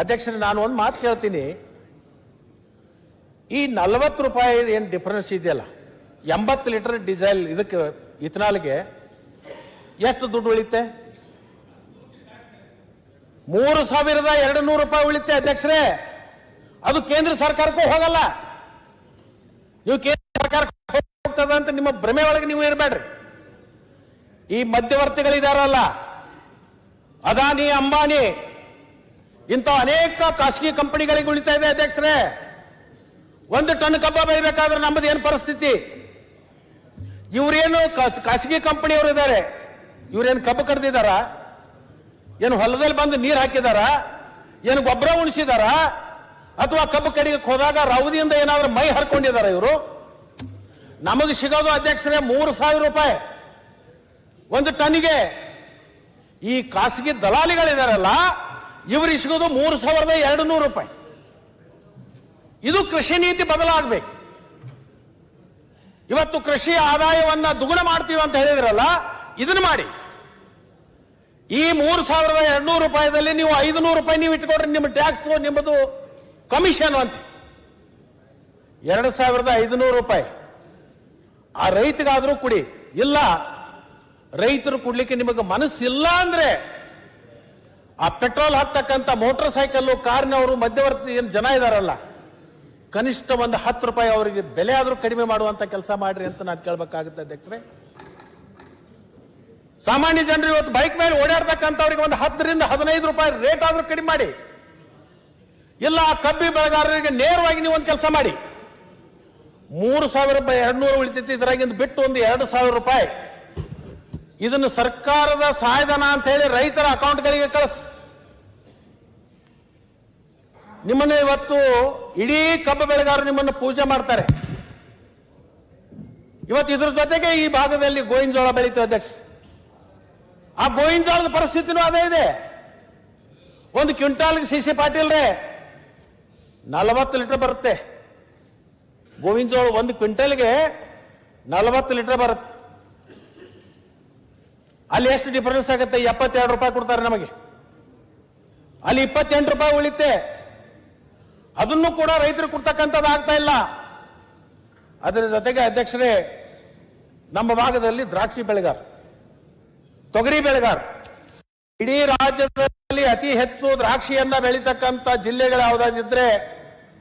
ಅಧ್ಯಕ್ಷರೇ, ನಾನು ಒಂದು ಮಾತು ಕೇಳ್ತೀನಿ. ಈ 40 ರೂಪಾಯಿ ಏನು ಡಿಫರೆನ್ಸ್ ಇದೆಯಲ್ಲ, 80 ಲೀಟರ್ ಡೀಸೆಲ್ ಇದಕ್ಕೆ ಇಥನಾಲ್ಗೆ ಎಷ್ಟು ದುಡ್ಡು ಉಳಿತೆ? 3200 ರೂಪಾಯಿ ಉಳಿತೆ ಅಧ್ಯಕ್ಷರೇ. ಅದು ಕೇಂದ್ರ ಸರ್ಕಾರಕ್ಕೂ ಹೋಗಲ್ಲ. ನೀವು ಕೇಂದ್ರ ಸರ್ಕಾರಕ್ಕೆ ಹೋಗ್ತದ ಅಂತ ನಿಮ್ಮ ಭ್ರಮೆ ಒಳಗೆ ನೀವು ಇರಬೇಡ್ರಿ. ಈ ಮಧ್ಯವರ್ತಿಗಳಿದಾರಲ್ಲ, ಅದಾನಿ, ಅಂಬಾನಿ, ಇಂಥ ಅನೇಕ ಖಾಸಗಿ ಕಂಪನಿಗಳಿಗೆ ಉಳಿತಾ ಇದೆ ಅಧ್ಯಕ್ಷರೇ. 1 ಟನ್ ಕಬ್ಬ ಬೆಳಿಬೇಕಾದ್ರೆ ನಮ್ಮದು ಏನು ಪರಿಸ್ಥಿತಿ? ಇವರೇನು ಖಾಸಗಿ ಕಂಪನಿಯವರು ಇದ್ದಾರೆ, ಇವರೇನು ಕಬ್ಬು ಕಡ್ದಿದಾರ? ಏನು ಹೊಲದಲ್ಲಿ ಬಂದು ನೀರು ಹಾಕಿದಾರ? ಏನು ಗೊಬ್ಬರ ಉಣಿಸಿದಾರ? ಅಥವಾ ಕಬ್ಬು ಕಡಿಗೆ ಹೋದಾಗ ರವದಿಯಿಂದ ಏನಾದ್ರೂ ಮೈ ಹರ್ಕೊಂಡಿದಾರ ಇವರು? ನಮಗೆ ಸಿಗೋದು ಅಧ್ಯಕ್ಷರೇ 3000 ರೂಪಾಯಿ 1 ಟನ್ನಿಗೆ. ಈ ಖಾಸಗಿ ದಲಾಲಿಗಳಿದಾರಲ್ಲ, ಇವರು ಸಿಗೋದು 3200 ರೂಪಾಯಿ. ಇದು ಕೃಷಿ ನೀತಿ ಬದಲಾಗಬೇಕು. ಇವತ್ತು ಕೃಷಿ ಆದಾಯವನ್ನ ದುಗುಣ ಮಾಡ್ತೀವಿ ಅಂತ ಹೇಳಿದ್ರಲ್ಲ, ಇದನ್ನ ಮಾಡಿ. ಈ 3200 ರೂಪಾಯಿದಲ್ಲಿ ನೀವು 500 ರೂಪಾಯಿ ನೀವು ಇಟ್ಕೊಡ್ರಿ, ನಿಮ್ಮ ಟ್ಯಾಕ್ಸ್, ನಿಮ್ಮದು ಕಮಿಷನ್ ಅಂತ 2500 ರೂಪಾಯಿ ಆ ರೈತಗಾದ್ರೂ ಕೊಡಿ. ಇಲ್ಲ, ರೈತರು ಕೊಡ್ಲಿಕ್ಕೆ ನಿಮಗೆ ಮನಸ್ಸಿಲ್ಲ ಅಂದ್ರೆ ಆ ಪೆಟ್ರೋಲ್ ಹಾಕ್ತಕ್ಕಂಥ ಮೋಟಾರ್ ಸೈಕಲ್ ಕಾರ್ನವರು ಮಧ್ಯವರ್ತಿ ಏನು ಜನ ಇದಾರಲ್ಲ, ಕನಿಷ್ಠ ಒಂದು 10 ರೂಪಾಯಿ ಅವರಿಗೆ ಬೆಲೆ ಆದ್ರೂ ಕಡಿಮೆ ಮಾಡುವಂತ ಕೆಲಸ ಮಾಡ್ರಿ ಅಂತ ನಾನು ಕೇಳಬೇಕಾಗುತ್ತೆ ಅಧ್ಯಕ್ಷರೇ. ಸಾಮಾನ್ಯ ಜನರು ಇವತ್ತು ಬೈಕ್ ಮೇಲೆ ಓಡಾಡ್ತಕ್ಕಂಥವ್ರಿಗೆ ಒಂದು 10 ರಿಂದ 15 ರೂಪಾಯಿ ರೇಟ್ ಆದ್ರೂ ಕಡಿಮೆ ಮಾಡಿ. ಇಲ್ಲ, ಕಬ್ಬಿ ಬೆಳೆಗಾರರಿಗೆ ನೇರವಾಗಿ ನೀವು ಒಂದು ಕೆಲಸ ಮಾಡಿ. 3200 ಉಳಿತೈತಿ, ಇದರಾಗಿಂದ ಬಿಟ್ಟು ಒಂದು 2000 ರೂಪಾಯಿ ಇದನ್ನು ಸರ್ಕಾರದ ಸಹಾಯಧನ ಅಂತ ಹೇಳಿ ರೈತರ ಅಕೌಂಟ್ಗಳಿಗೆ ಕಳಿಸಿ. ನಿಮ್ಮನ್ನು ಇವತ್ತು ಇಡೀ ಕಬ್ಬು ಬೆಳೆಗಾರರು ನಿಮ್ಮನ್ನು ಪೂಜೆ ಮಾಡ್ತಾರೆ. ಇವತ್ತು ಇದ್ರ ಜೊತೆಗೆ ಈ ಭಾಗದಲ್ಲಿ ಗೋವಿನ ಜೋಳ ಬೆಳೀತದೆ ಅಧ್ಯಕ್ಷ. ಆ ಗೋವಿನ ಜೋಳದ ಪರಿಸ್ಥಿತಿನೂ ಅದೇ ಇದೆ. 1 ಕ್ವಿಂಟಾಲ್ಗೆ ಸಿ ಪಾಟೀಲ್ ರೇ 40 ಲೀಟರ್ ಬರುತ್ತೆ. ಗೋವಿನ ಜೋಳ 1 ಕ್ವಿಂಟಲ್ಗೆ 40 ಲೀಟರ್ ಬರುತ್ತೆ. ಅಲ್ಲಿ ಎಷ್ಟು ಡಿಫರೆನ್ಸ್ ಆಗುತ್ತೆ? 72 ರೂಪಾಯಿ ಕೊಡ್ತಾರೆ ನಮಗೆ, ಅಲ್ಲಿ 28 ರೂಪಾಯಿ ಉಳಿತೆ. ಅದನ್ನು ಕೂಡ ರೈತರು ಕೊಡ್ತಕ್ಕಂಥದ್ದು ಆಗ್ತಾ ಇಲ್ಲ. ಅದರ ಜೊತೆಗೆ ಅಧ್ಯಕ್ಷರೇ, ನಮ್ಮ ಭಾಗದಲ್ಲಿ ದ್ರಾಕ್ಷಿ ಬೆಳೆಗಾರ, ತೊಗರಿ ಬೆಳೆಗಾರ, ಇಡೀ ರಾಜ್ಯದಲ್ಲಿ ಅತಿ ಹೆಚ್ಚು ದ್ರಾಕ್ಷಿಯನ್ನ ಬೆಳೀತಕ್ಕಂಥ ಜಿಲ್ಲೆಗಳು ಯಾವುದಾದಿದ್ರೆ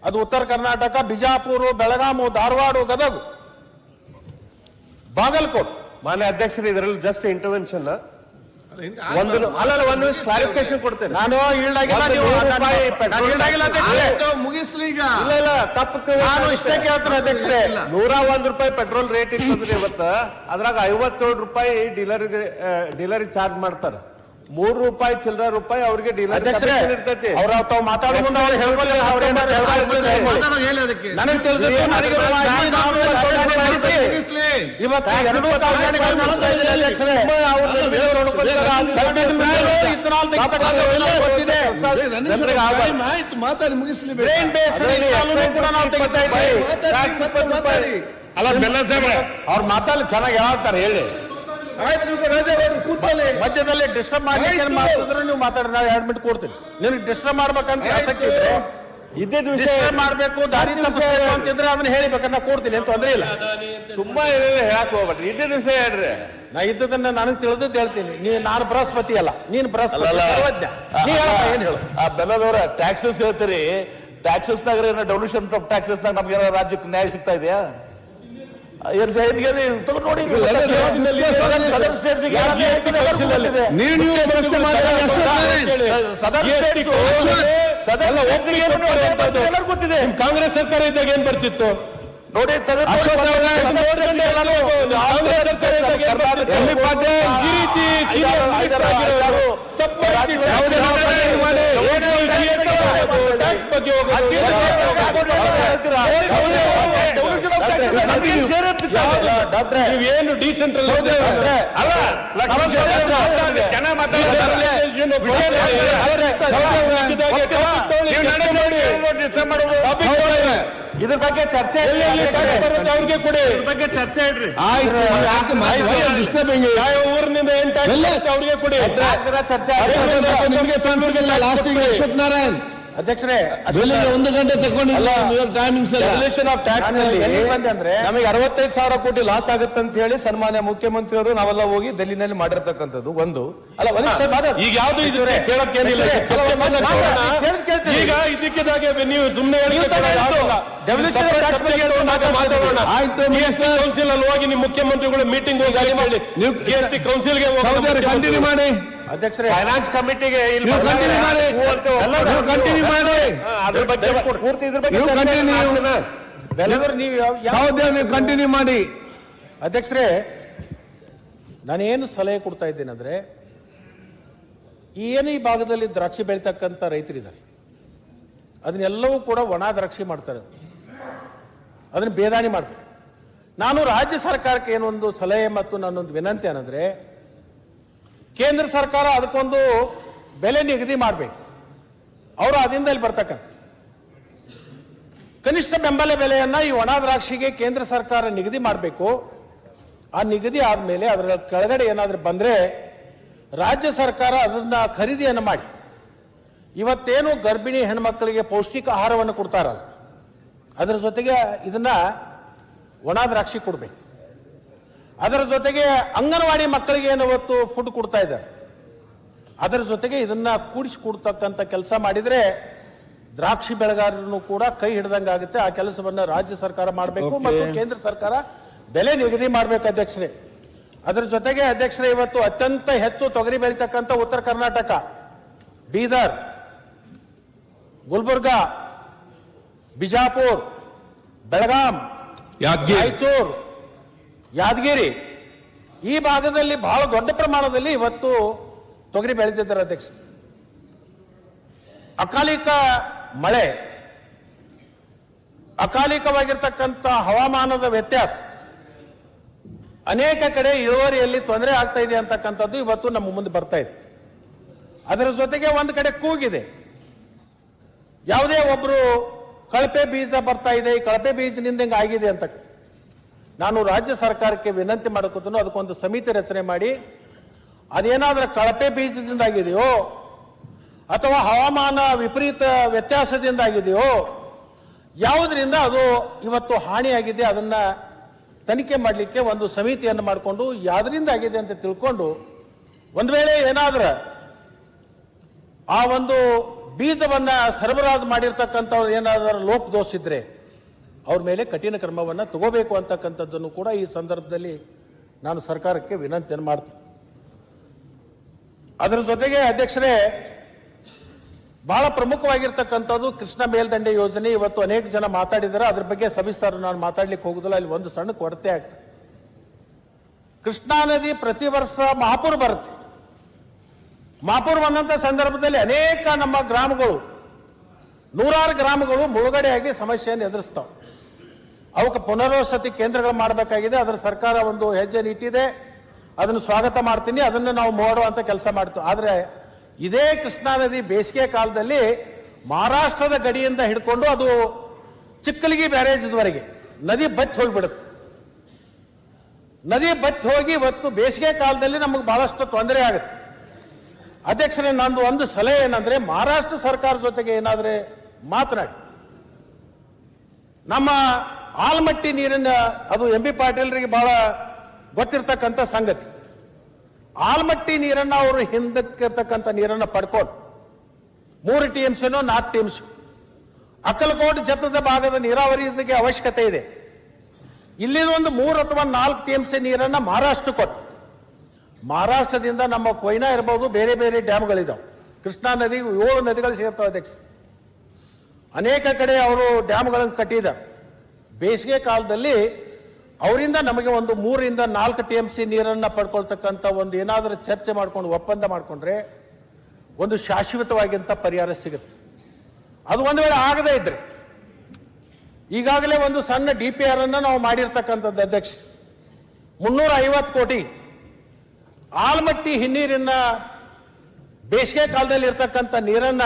ಅದು ಉತ್ತರ ಕರ್ನಾಟಕ, ಬಿಜಾಪುರ, ಬೆಳಗಾವಿ, ಧಾರವಾಡ, ಗದಗ, ಬಾಗಲಕೋಟ್. ಮಾನ್ಯ ಅಧ್ಯಕ್ಷರು, ಇದರಲ್ಲಿ ಜಸ್ಟ್ ಇಂಟರ್ವೆನ್ಷನ್ ಒಂದು ಕ್ಲಾರಿಫಿಕೇಶನ್ ಕೊಡ್ತೇನೆ. ನಾನು ಈಲ್ಡಾಗಿಲ್ಲ, ನೀವು ನಾನು ಈಲ್ಡಾಗಿಲ್ಲ ಅಧ್ಯಕ್ಷರೇ. ಮುಗಿಸ್ಲಿ ಈಗ. ಇಲ್ಲ ತಪ್ಪು ನಾನು ಇಷ್ಟೇ ಕೇಳ್ತೇನೆ ಅಧ್ಯಕ್ಷರೇ. 101 ರೂಪಾಯಿ ಪೆಟ್ರೋಲ್ ರೇಟ್ ಇರ್ತಂದ್ರೆ ಇವತ್ತ ಅದ್ರಾಗ 57 ರೂಪಾಯಿ ಡೀಲರಿಗೆ ಚಾರ್ಜ್ ಮಾಡ್ತಾರ. 3 ರೂಪಾಯಿ ಚಿಲ್ಲರ ರೂಪಾಯಿ ಅವ್ರಿಗೆ ಡೀಲರ್ ಅಧ್ಯಕ್ಷರೇ, ಇರ್ತೈತಿ. ಅವ್ರ ತಾವು ಮಾತಾಡೋ ಮುಂದೆ ಅವ್ರು ಹೇಳ್ಬೋದು, ಮಾತಾಡೋದು ಹೇಳಿ ಅದಕ್ಕೆ. ನನಗೆ ತಿಳಿದಿದ್ದು ನನಗೆ ಮುಗಿಸ್ಲಿ. ಇವತ್ತು ಎರಡೂ ಕಾರ್ಖಾನೆಗಳು ನಡೆಸ್ತಾ ಇದ್ದಾರೆ ಅಧ್ಯಕ್ಷರೇ. ಆಯ್ತು, ಮಾತಾಡಿ ಮುಗಿಸ್ಲಿ. ಬ್ರೈನ್ ಬೇಸ್ ಕೂಡ ನಾವು ತೆಗಿತಾ ಇದ್ದೀವಿ. ಮಾತಾಡಿ. ಅವ್ರು ಮಾತಾಡಲಿ ಚೆನ್ನಾಗಿ ಹೇಳ್ತಾರೆ, ಹೇಳಿ. ಆಯ್ತು, ನೀವು ರಾಜೇಗೌಡರು ಕೂತ್ಕೊಳ್ಳಿ. ಮಧ್ಯದಲ್ಲಿ ಡಿಸ್ಟರ್ಬ್ ಮಾಡ್ಲಿಕ್ಕೆ ಮಾತಾಡಿದ್ರೆ ನೀವು ಮಾತಾಡಿ, ನಾವು 2 ಮಿನಿಟ್ ಕೊಡ್ತೀನಿ. ನಿನಗೆ ಡಿಸ್ಟರ್ಬ್ ಮಾಡ್ಬೇಕಂತ ಆಸಕ್ತಿ ಇದ್ರೆ, ಇದ್ದಿದ್ ವಿಷಯ ಡಿಸ್ಟರ್ಬ್ ಮಾಡ್ಬೇಕು, ದಾರಿ ತಪ್ಪಿಸ್ಬೇಕು ಅಂತಿದ್ರೆ ಅದನ್ನ ಹೇಳಿಬೇಕಂತ ನಾ ಕೊಡ್ತೀನಿ, ಅಂತ ತೊಂದ್ರೆ ಇಲ್ಲ. ತುಂಬಾ ಹೇಳಕ್ ಹೋಗ್ಬೇಡ್ರಿ, ಇದ್ದಿದ್ ವಿಷಯ ಹೇಳ್ರಿ. ನಾ ಇದ್ದದನ್ನ ನನಗೆ ತಿಳಿದದ್ದು ಹೇಳ್ತೀನಿ. ನಾನು ಬೃಹಸ್ಪತಿ ಅಲ್ಲ, ನೀನು ಬೃಹಸ್ಪತಿ. ಏನ್ ಹೇಳು? ಬೆಲ್ಲದವರ ಟ್ಯಾಕ್ಸಸ್ ಹೇಳ್ತೀರಿ, ಟ್ಯಾಕ್ಸಸ್ ನಾಗ ಡೆವಲ್ಯೂಷನ್ ಆಫ್ ಟ್ಯಾಕ್ಸಸ್ ನಾಗ ನಮ್ಗೆ ರಾಜ್ಯಕ್ಕೆ ನ್ಯಾಯ ಸಿಗ್ತಾ ಇದೆಯಾ? ನೋಡಿ, ಗೊತ್ತಿದೆ. ಕಾಂಗ್ರೆಸ್ ಸರ್ಕಾರ ಇದ್ದಾಗ ಏನ್ ಬರ್ತಿತ್ತು ನೋಡಿ, ಏನು ಡಿಸೆಂಟ್ರಲ್ ಇದ್ರ ಬಗ್ಗೆ ಚರ್ಚೆ ಅವ್ರಿಗೆ ಕೊಡಿ, ಇದ್ರ ಬಗ್ಗೆ ಚರ್ಚೆ ಇಡ್ರಿ. ಡಿಸ್ಟರ್ಬಿಂಗ್ ಯಾವ ಊರಿನಿಂದ ಏನ್ ಅವ್ರಿಗೆ ಕೊಡಿ. ಚರ್ಚೆ ನಿಮಗೆ ಲಾಸ್ಟಿಗೆ ಅಶ್ವತ್ಥನಾರಾಯಣ್ ಅಧ್ಯಕ್ಷರೇ, 1 ಗಂಟೆ ತಗೊಂಡಿಲ್ಲ ಟೈಮಿಂಗ್ಸ್. ರೆಸಲ್ಯೂಷನ್ ಆಫ್ ಟ್ಯಾಕ್ಸ್ ನಲ್ಲಿ ನಮಗೆ 65,000 ಕೋಟಿ ಲಾಸ್ ಆಗುತ್ತೆ ಅಂತ ಹೇಳಿ ಸನ್ಮಾನ್ಯ ಮುಖ್ಯಮಂತ್ರಿಯವರು ನಾವೆಲ್ಲ ಹೋಗಿ ಡೆಲ್ಲಿನಲ್ಲಿ ಮಾಡಿರ್ತಕ್ಕಂಥದ್ದು ಒಂದು. ಅಲ್ಲ, ಈಗ ಯಾವ್ದು ಇದು ಕೇಳಕ್ಕೇನಿಲ್ಲ. ಈಗ ಇದಕ್ಕಿದಾಗೆ ನೀವು ಸುಮ್ಮನೆ ಆಯ್ತು, ಕೌನ್ಸಿಲ್ ಅಲ್ಲಿ ಹೋಗಿ ನಿಮ್ಮ ಮುಖ್ಯಮಂತ್ರಿಗಳು ಮೀಟಿಂಗ್ ಹೋಗಿ ಅಲ್ಲಿ ಮಾಡಿ, ನೀವು ಕೌನ್ಸಿಲ್ಗೆ ಕಂಟಿನ್ಯೂ ಮಾಡಿ. ಅಧ್ಯಕ್ಷರೇ, ಫೈನಾನ್ಸ್ ಕಮಿಟಿಗೆ ಕಂಟಿನ್ಯೂ ಮಾಡಿ. ಅದ್ರ ಬಗ್ಗೆ ಪೂರ್ತಿ ಇದ್ರ ಬಗ್ಗೆ ನೀವು ಕಂಟಿನ್ಯೂ ಮಾಡಿ. ಅಧ್ಯಕ್ಷರೇ, ನಾನೇನು ಸಲಹೆ ಕೊಡ್ತಾ ಇದ್ದೇನೆ ಅಂದ್ರೆ, ಏನು ಈ ಭಾಗದಲ್ಲಿ ದ್ರಾಕ್ಷಿ ಬೆಳೀತಕ್ಕಂಥ ರೈತರಿದ್ದಾರೆ, ಅದನ್ನೆಲ್ಲವೂ ಕೂಡ ಒಣ ದ್ರಾಕ್ಷಿ ಮಾಡ್ತಾರೆ, ಅದನ್ನ ಬೇದಾಣಿ ಮಾಡ್ತಾರೆ. ನಾನು ರಾಜ್ಯ ಸರ್ಕಾರಕ್ಕೆ ಏನೊಂದು ಸಲಹೆ ಮತ್ತು ನನ್ನೊಂದು ವಿನಂತಿ ಏನಂದ್ರೆ, ಕೇಂದ್ರ ಸರ್ಕಾರ ಅದಕ್ಕೊಂದು ಬೆಲೆ ನಿಗದಿ ಮಾಡಬೇಕು. ಅವರು ಅದರಿಂದ ಬರ್ತಕ್ಕಂಥ ಕನಿಷ್ಠ ಬೆಂಬಲ ಬೆಲೆಯನ್ನ ಈ ಒಣ ದ್ರಾಕ್ಷಿಗೆ ಕೇಂದ್ರ ಸರ್ಕಾರ ನಿಗದಿ ಮಾಡಬೇಕು. ಆ ನಿಗದಿ ಆದ್ಮೇಲೆ ಅದರ ಕೆಳಗಡೆ ಏನಾದ್ರೂ ಬಂದ್ರೆ ರಾಜ್ಯ ಸರ್ಕಾರ ಅದನ್ನ ಖರೀದಿಯನ್ನು ಮಾಡಿ, ಇವತ್ತೇನು ಗರ್ಭಿಣಿ ಹೆಣ್ಮಕ್ಕಳಿಗೆ ಪೌಷ್ಟಿಕ ಆಹಾರವನ್ನು ಕೊಡ್ತಾರಲ್ಲ, ಅದರ ಜೊತೆಗೆ ಇದನ್ನ ಒಣ ದ್ರಾಕ್ಷಿ ಕೊಡ್ಬೇಕು. ಅದರ ಜೊತೆಗೆ ಅಂಗನವಾಡಿ ಮಕ್ಕಳಿಗೆ ಏನು ಇವತ್ತು ಫುಡ್ ಕೊಡ್ತಾ ಇದ್ದಾರೆ, ಅದರ ಜೊತೆಗೆ ಇದನ್ನ ಕೂಡಿಸಿ ಕೊಡ್ತಕ್ಕಂಥ ಕೆಲಸ ಮಾಡಿದ್ರೆ ದ್ರಾಕ್ಷಿ ಬೆಳೆಗಾರರನ್ನು ಕೂಡ ಕೈ ಹಿಡ್ದಂಗಾಗುತ್ತೆ. ಆ ಕೆಲಸವನ್ನ ರಾಜ್ಯ ಸರ್ಕಾರ ಮಾಡಬೇಕು ಮತ್ತು ಕೇಂದ್ರ ಸರ್ಕಾರ ಬೆಲೆ ನಿಗದಿ ಮಾಡಬೇಕು ಅಧ್ಯಕ್ಷರೇ. ಅದರ ಜೊತೆಗೆ ಅಧ್ಯಕ್ಷರೇ, ಇವತ್ತು ಅತ್ಯಂತ ಹೆಚ್ಚು ತೊಗರಿ ಬೆಳೀತಕ್ಕಂಥ ಉತ್ತರ ಕರ್ನಾಟಕ, ಬೀದರ್, ಗುಲ್ಬರ್ಗಾ, ಬಿಜಾಪುರ, ಬೆಳಗಾಂ, ರಾಯಚೂರು, ಯಾದಗಿರಿ, ಈ ಭಾಗದಲ್ಲಿ ಬಹಳ ದೊಡ್ಡ ಪ್ರಮಾಣದಲ್ಲಿ ಇವತ್ತು ತೊಗರಿ ಬೆಳೆದಿದ್ದಾರೆ ಅಧ್ಯಕ್ಷ. ಅಕಾಲಿಕ ಮಳೆ, ಅಕಾಲಿಕವಾಗಿರ್ತಕ್ಕಂಥ ಹವಾಮಾನದ ವ್ಯತ್ಯಾಸ ಅನೇಕ ಕಡೆ ಇಳುವರಿಯಲ್ಲಿ ತೊಂದರೆ ಆಗ್ತಾ ಇದೆ ಅಂತಕ್ಕಂಥದ್ದು ಇವತ್ತು ನಮ್ಮ ಮುಂದೆ ಬರ್ತಾ ಇದೆ. ಅದರ ಜೊತೆಗೆ ಒಂದು ಕಡೆ ಕೂಗಿದೆ, ಯಾವುದೇ ಒಬ್ರು ಕಳಪೆ ಬೀಜ ಬರ್ತಾ ಇದೆ, ಈ ಕಳಪೆ ಬೀಜನಿಂದ ಹಿಂಗೆ ಆಗಿದೆ ಅಂತ. ನಾನು ರಾಜ್ಯ ಸರ್ಕಾರಕ್ಕೆ ವಿನಂತಿ ಮಾಡಕೊತೀನಿ, ಅದಕ್ಕೊಂದು ಸಮಿತಿ ರಚನೆ ಮಾಡಿ, ಅದೇನಾದ್ರೂ ಕಳಪೆ ಬೀಜದಿಂದ ಆಗಿದೆಯೋ ಅಥವಾ ಹವಾಮಾನ ವಿಪರೀತ ವ್ಯತ್ಯಾಸದಿಂದ ಆಗಿದೆಯೋ, ಯಾವುದರಿಂದ ಅದು ಇವತ್ತು ಹಾನಿಯಾಗಿದೆ ಅದನ್ನ ತನಿಖೆ ಮಾಡಲಿಕ್ಕೆ ಒಂದು ಸಮಿತಿಯನ್ನು ಮಾಡಿಕೊಂಡು ಯಾವ್ದರಿಂದ ಆಗಿದೆ ಅಂತ ತಿಳ್ಕೊಂಡು ಒಂದು ವೇಳೆ ಏನಾದ್ರೆ ಆ ಒಂದು ಬೀಜವನ್ನ ಸರಬರಾಜು ಮಾಡಿರ್ತಕ್ಕಂಥವ್ರು ಏನಾದರೂ ಲೋಪದೋಷ ಇದ್ರೆ ಅವ್ರ ಮೇಲೆ ಕಠಿಣ ಕ್ರಮವನ್ನು ತಗೋಬೇಕು ಅಂತಕ್ಕಂಥದ್ದನ್ನು ಕೂಡ ಈ ಸಂದರ್ಭದಲ್ಲಿ ನಾನು ಸರ್ಕಾರಕ್ಕೆ ವಿನಂತಿಯನ್ನು ಮಾಡ್ತೀನಿ. ಅದರ ಜೊತೆಗೆ ಅಧ್ಯಕ್ಷರೇ, ಬಹಳ ಪ್ರಮುಖವಾಗಿರ್ತಕ್ಕಂಥದ್ದು ಕೃಷ್ಣ ಮೇಲ್ದಂಡೆ ಯೋಜನೆ. ಇವತ್ತು ಅನೇಕ ಜನ ಮಾತಾಡಿದ್ದಾರೆ, ಅದ್ರ ಬಗ್ಗೆ ಸವಿಸ್ತಾರ ನಾನು ಮಾತಾಡ್ಲಿಕ್ಕೆ ಹೋಗುದಿಲ್ಲ. ಅಲ್ಲಿ ಒಂದು ಸಣ್ಣ ಕೊರತೆ ಆಗ್ತದೆ. ಕೃಷ್ಣಾ ನದಿ ಪ್ರತಿ ವರ್ಷ ಮಹಾಪುರ ಬರುತ್ತೆ. ಮಹಾಪುರ ಬಂದಂತ ಸಂದರ್ಭದಲ್ಲಿ ಅನೇಕ ನಮ್ಮ ಗ್ರಾಮಗಳು, ನೂರಾರು ಗ್ರಾಮಗಳು ಮುಳುಗಡೆಯಾಗಿ ಸಮಸ್ಯೆಯನ್ನು ಎದುರಿಸ್ತಾವೆ. ಅವಕ್ಕೆ ಪುನರ್ವಸತಿ ಕೇಂದ್ರಗಳು ಮಾಡಬೇಕಾಗಿದೆ. ಅದರ ಸರ್ಕಾರ ಒಂದು ಹೆಜ್ಜೆ ಇಟ್ಟಿದೆ, ಅದನ್ನು ಸ್ವಾಗತ ಮಾಡ್ತೀನಿ. ಅದನ್ನು ನಾವು ಮಾಡುವಂತ ಕೆಲಸ ಮಾಡ್ತೀವಿ. ಆದರೆ ಇದೇ ಕೃಷ್ಣಾ ನದಿ ಬೇಸಿಗೆ ಕಾಲದಲ್ಲಿ ಮಹಾರಾಷ್ಟ್ರದ ಗಡಿಯಿಂದ ಹಿಡ್ಕೊಂಡು ಅದು ಚಿಕ್ಕಲಿಗಿ ಬ್ಯಾರೇಜ್ವರೆಗೆ ನದಿ ಬತ್ತಿ ಹೋಗಿಬಿಡುತ್ತೆ. ನದಿ ಬತ್ತಿ ಹೋಗಿ ಇವತ್ತು ಬೇಸಿಗೆ ಕಾಲದಲ್ಲಿ ನಮಗೆ ಬಹಳಷ್ಟು ತೊಂದರೆ ಆಗುತ್ತೆ. ಅಧ್ಯಕ್ಷರೇ, ನಂದು ಒಂದು ಸಲಹೆ ಏನಂದ್ರೆ, ಮಹಾರಾಷ್ಟ್ರ ಸರ್ಕಾರ ಜೊತೆಗೆ ಏನಾದ್ರೆ ಮಾತನಾಡಿ, ನಮ್ಮ ಆಲ್ಮಟ್ಟಿ ನೀರಿನ, ಅದು ಎಂ ಬಿ ಪಾಟೀಲ್ರಿಗೆ ಬಹಳ ಗೊತ್ತಿರ್ತಕ್ಕಂಥ ಸಂಗತಿ, ಆಲ್ಮಟ್ಟಿ ನೀರನ್ನ ಅವರು ಹಿಂದಕ್ಕಿರ್ತಕ್ಕಂಥ ನೀರನ್ನ ಪಡ್ಕೊಂಡು 3 TMCನೋ 4 TMC ಅಕ್ಕಲಕೋಟೆ ಜತ್ತದ ಭಾಗದ ನೀರಾವರಿಗೆ ಅವಶ್ಯಕತೆ ಇದೆ. ಇಲ್ಲಿ ಒಂದು 3 ಅಥವಾ 4 TMC ನೀರನ್ನ ಮಹಾರಾಷ್ಟ್ರ ಕೊಟ್ಟು, ಮಹಾರಾಷ್ಟ್ರದಿಂದ ನಮ್ಮ ಕೊಯ್ನಾ ಇರಬಹುದು, ಬೇರೆ ಬೇರೆ ಡ್ಯಾಮ್ಗಳಿದಾವೆ. ಕೃಷ್ಣಾ ನದಿ 7 ನದಿಗಳು ಸೇರ್ತಾವೆ ಅಧ್ಯಕ್ಷ. ಅನೇಕ ಕಡೆ ಅವರು ಡ್ಯಾಮ್ಗಳನ್ನು ಕಟ್ಟಿದ್ದಾರೆ. ಬೇಸಿಗೆ ಕಾಲದಲ್ಲಿ ಅವರಿಂದ ನಮಗೆ ಒಂದು 3 ರಿಂದ 4 TMC ನೀರನ್ನ ಪಡ್ಕೊಳ್ತಕ್ಕಂಥ ಒಂದು ಏನಾದರೂ ಚರ್ಚೆ ಮಾಡ್ಕೊಂಡು ಒಪ್ಪಂದ ಮಾಡ್ಕೊಂಡ್ರೆ ಒಂದು ಶಾಶ್ವತವಾಗಿಂತ ಪರಿಹಾರ ಸಿಗುತ್ತೆ. ಅದು ಒಂದು ವೇಳೆ ಆಗದೇ ಇದ್ರೆ, ಈಗಾಗಲೇ ಒಂದು ಸಣ್ಣ DPR ಅನ್ನ ನಾವು ಮಾಡಿರ್ತಕ್ಕಂಥದ್ದು ಅಧ್ಯಕ್ಷ. 350 ಕೋಟಿ ಆಲ್ಮಟ್ಟಿ ಹಿನ್ನೀರಿನ ಬೇಸಿಗೆ ಕಾಲದಲ್ಲಿ ಇರ್ತಕ್ಕಂಥ ನೀರನ್ನ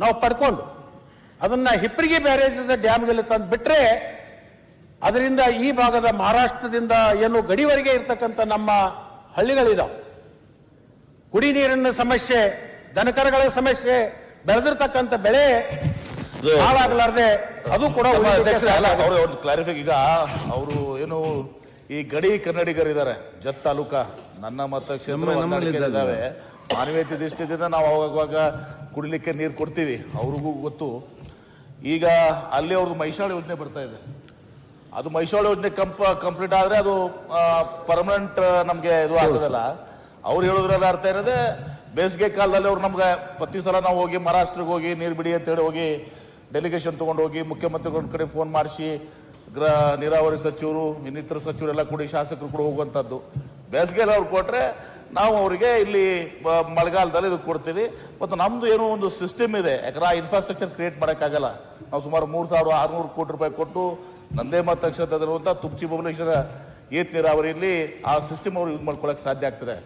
ನಾವು ಪಡ್ಕೊಂಡು ಅದನ್ನ ಹಿಪ್ಪರಿಗಿ ಬ್ಯಾರೇಜ್ ಡ್ಯಾಮ್ಗಳಲ್ಲಿ ತಂದು ಬಿಟ್ರೆ, ಅದರಿಂದ ಈ ಭಾಗದ ಮಹಾರಾಷ್ಟ್ರದಿಂದ ಏನು ಗಡಿವರೆಗೆ ಇರ್ತಕ್ಕಂಥ ನಮ್ಮ ಹಳ್ಳಿಗಳಿದಾವೆ, ಕುಡಿ ನೀರಿನ ಸಮಸ್ಯೆ, ದನಕರಗಳ ಸಮಸ್ಯೆ, ಬೆಳೆದಿರ್ತಕ್ಕಂಥ ಬೆಳೆ ಹಾಳಾಗಲಾರ್ದೆ ಅದು ಕೂಡ ಒಂದು ಕ್ಲಾರಿಫೈ. ಈಗ ಅವರು ಏನು ಈ ಗಡಿ ಕನ್ನಡಿಗರಿದ್ದಾರೆ, ಜತ್ ತಾಲೂಕಾ ನನ್ನ ಮತಕ್ಷೇತ್ರ ಇದಾವೆ. ಮಾನವೀಯತೆ ದೃಷ್ಟಿಯಿಂದ ನಾವು ಅವಾಗ ಕುಡಿಲಿಕ್ಕೆ ನೀರು ಕೊಡ್ತೀವಿ, ಅವ್ರಿಗೂ ಗೊತ್ತು. ಈಗ ಅಲ್ಲಿ ಅವ್ರದ್ದು ಮೈಸಾಳ ಯೋಜನೆ ಬರ್ತಾ ಇದೆ. ಅದು ಮೈಸಾಳ ಯೋಜನೆ ಕಂಪ್ಲೀಟ್ ಆದ್ರೆ ಅದು ಪರ್ಮನೆಂಟ್ ನಮ್ಗೆ ಇದು ಆಗೋದಲ್ಲ. ಅವ್ರು ಹೇಳೋದ್ರಲ್ಲಿ ಅರ್ಥ ಇರೋದೇ, ಬೇಸಿಗೆ ಕಾಲದಲ್ಲಿ ಅವ್ರು ನಮ್ಗೆ ಪ್ರತಿ ಸಲ ನಾವು ಹೋಗಿ ಮಹಾರಾಷ್ಟ್ರಕ್ಕೆ ಹೋಗಿ ನೀರು ಬಿಡಿ ಅಂತ ಹೇಳಿ ಹೋಗಿ ಡೆಲಿಗೇಷನ್ ತಗೊಂಡು ಹೋಗಿ ಮುಖ್ಯಮಂತ್ರಿಗಳ ಕಡೆ ಫೋನ್ ಮಾಡಿಸಿ ನೀರಾವರಿ ಸಚಿವರು, ಇನ್ನಿತರ ಸಚಿವರೆಲ್ಲ ಕೂಡಿ, ಶಾಸಕರು ಕೂಡ ಹೋಗುವಂತದ್ದು. ಬೇಸಿಗೆಯಲ್ಲಿ ಅವ್ರು ಕೊಟ್ರೆ ನಾವು ಅವರಿಗೆ ಇಲ್ಲಿ ಮಳೆಗಾಲದಲ್ಲಿ ಇದು ಕೊಡ್ತೀವಿ. ಮತ್ತು ನಮ್ದು ಏನೋ ಒಂದು ಸಿಸ್ಟಮ್ ಇದೆ, ಯಾಕಂದ್ರೆ ಆ ಇನ್ಫ್ರಾಸ್ಟ್ರಕ್ಚರ್ ಕ್ರಿಯೇಟ್ ಮಾಡೋಕ್ಕಾಗಲ್ಲ. ನಾವು ಸುಮಾರು 3600 ಕೋಟಿ ರೂಪಾಯಿ ಕೊಟ್ಟು ನಂದೇ ಮತಕ್ಷೇತ್ರದಲ್ಲಿರುವಂಥ ತುಪ್ಚಿ ಬಬಲೇಶ್ವರ ಏತ್ ನೀರಾವರಿಯಲ್ಲಿ ಆ ಸಿಸ್ಟಮ್ ಅವರು ಯೂಸ್ ಮಾಡ್ಕೊಳಕ್ ಸಾಧ್ಯ ಆಗ್ತದೆ.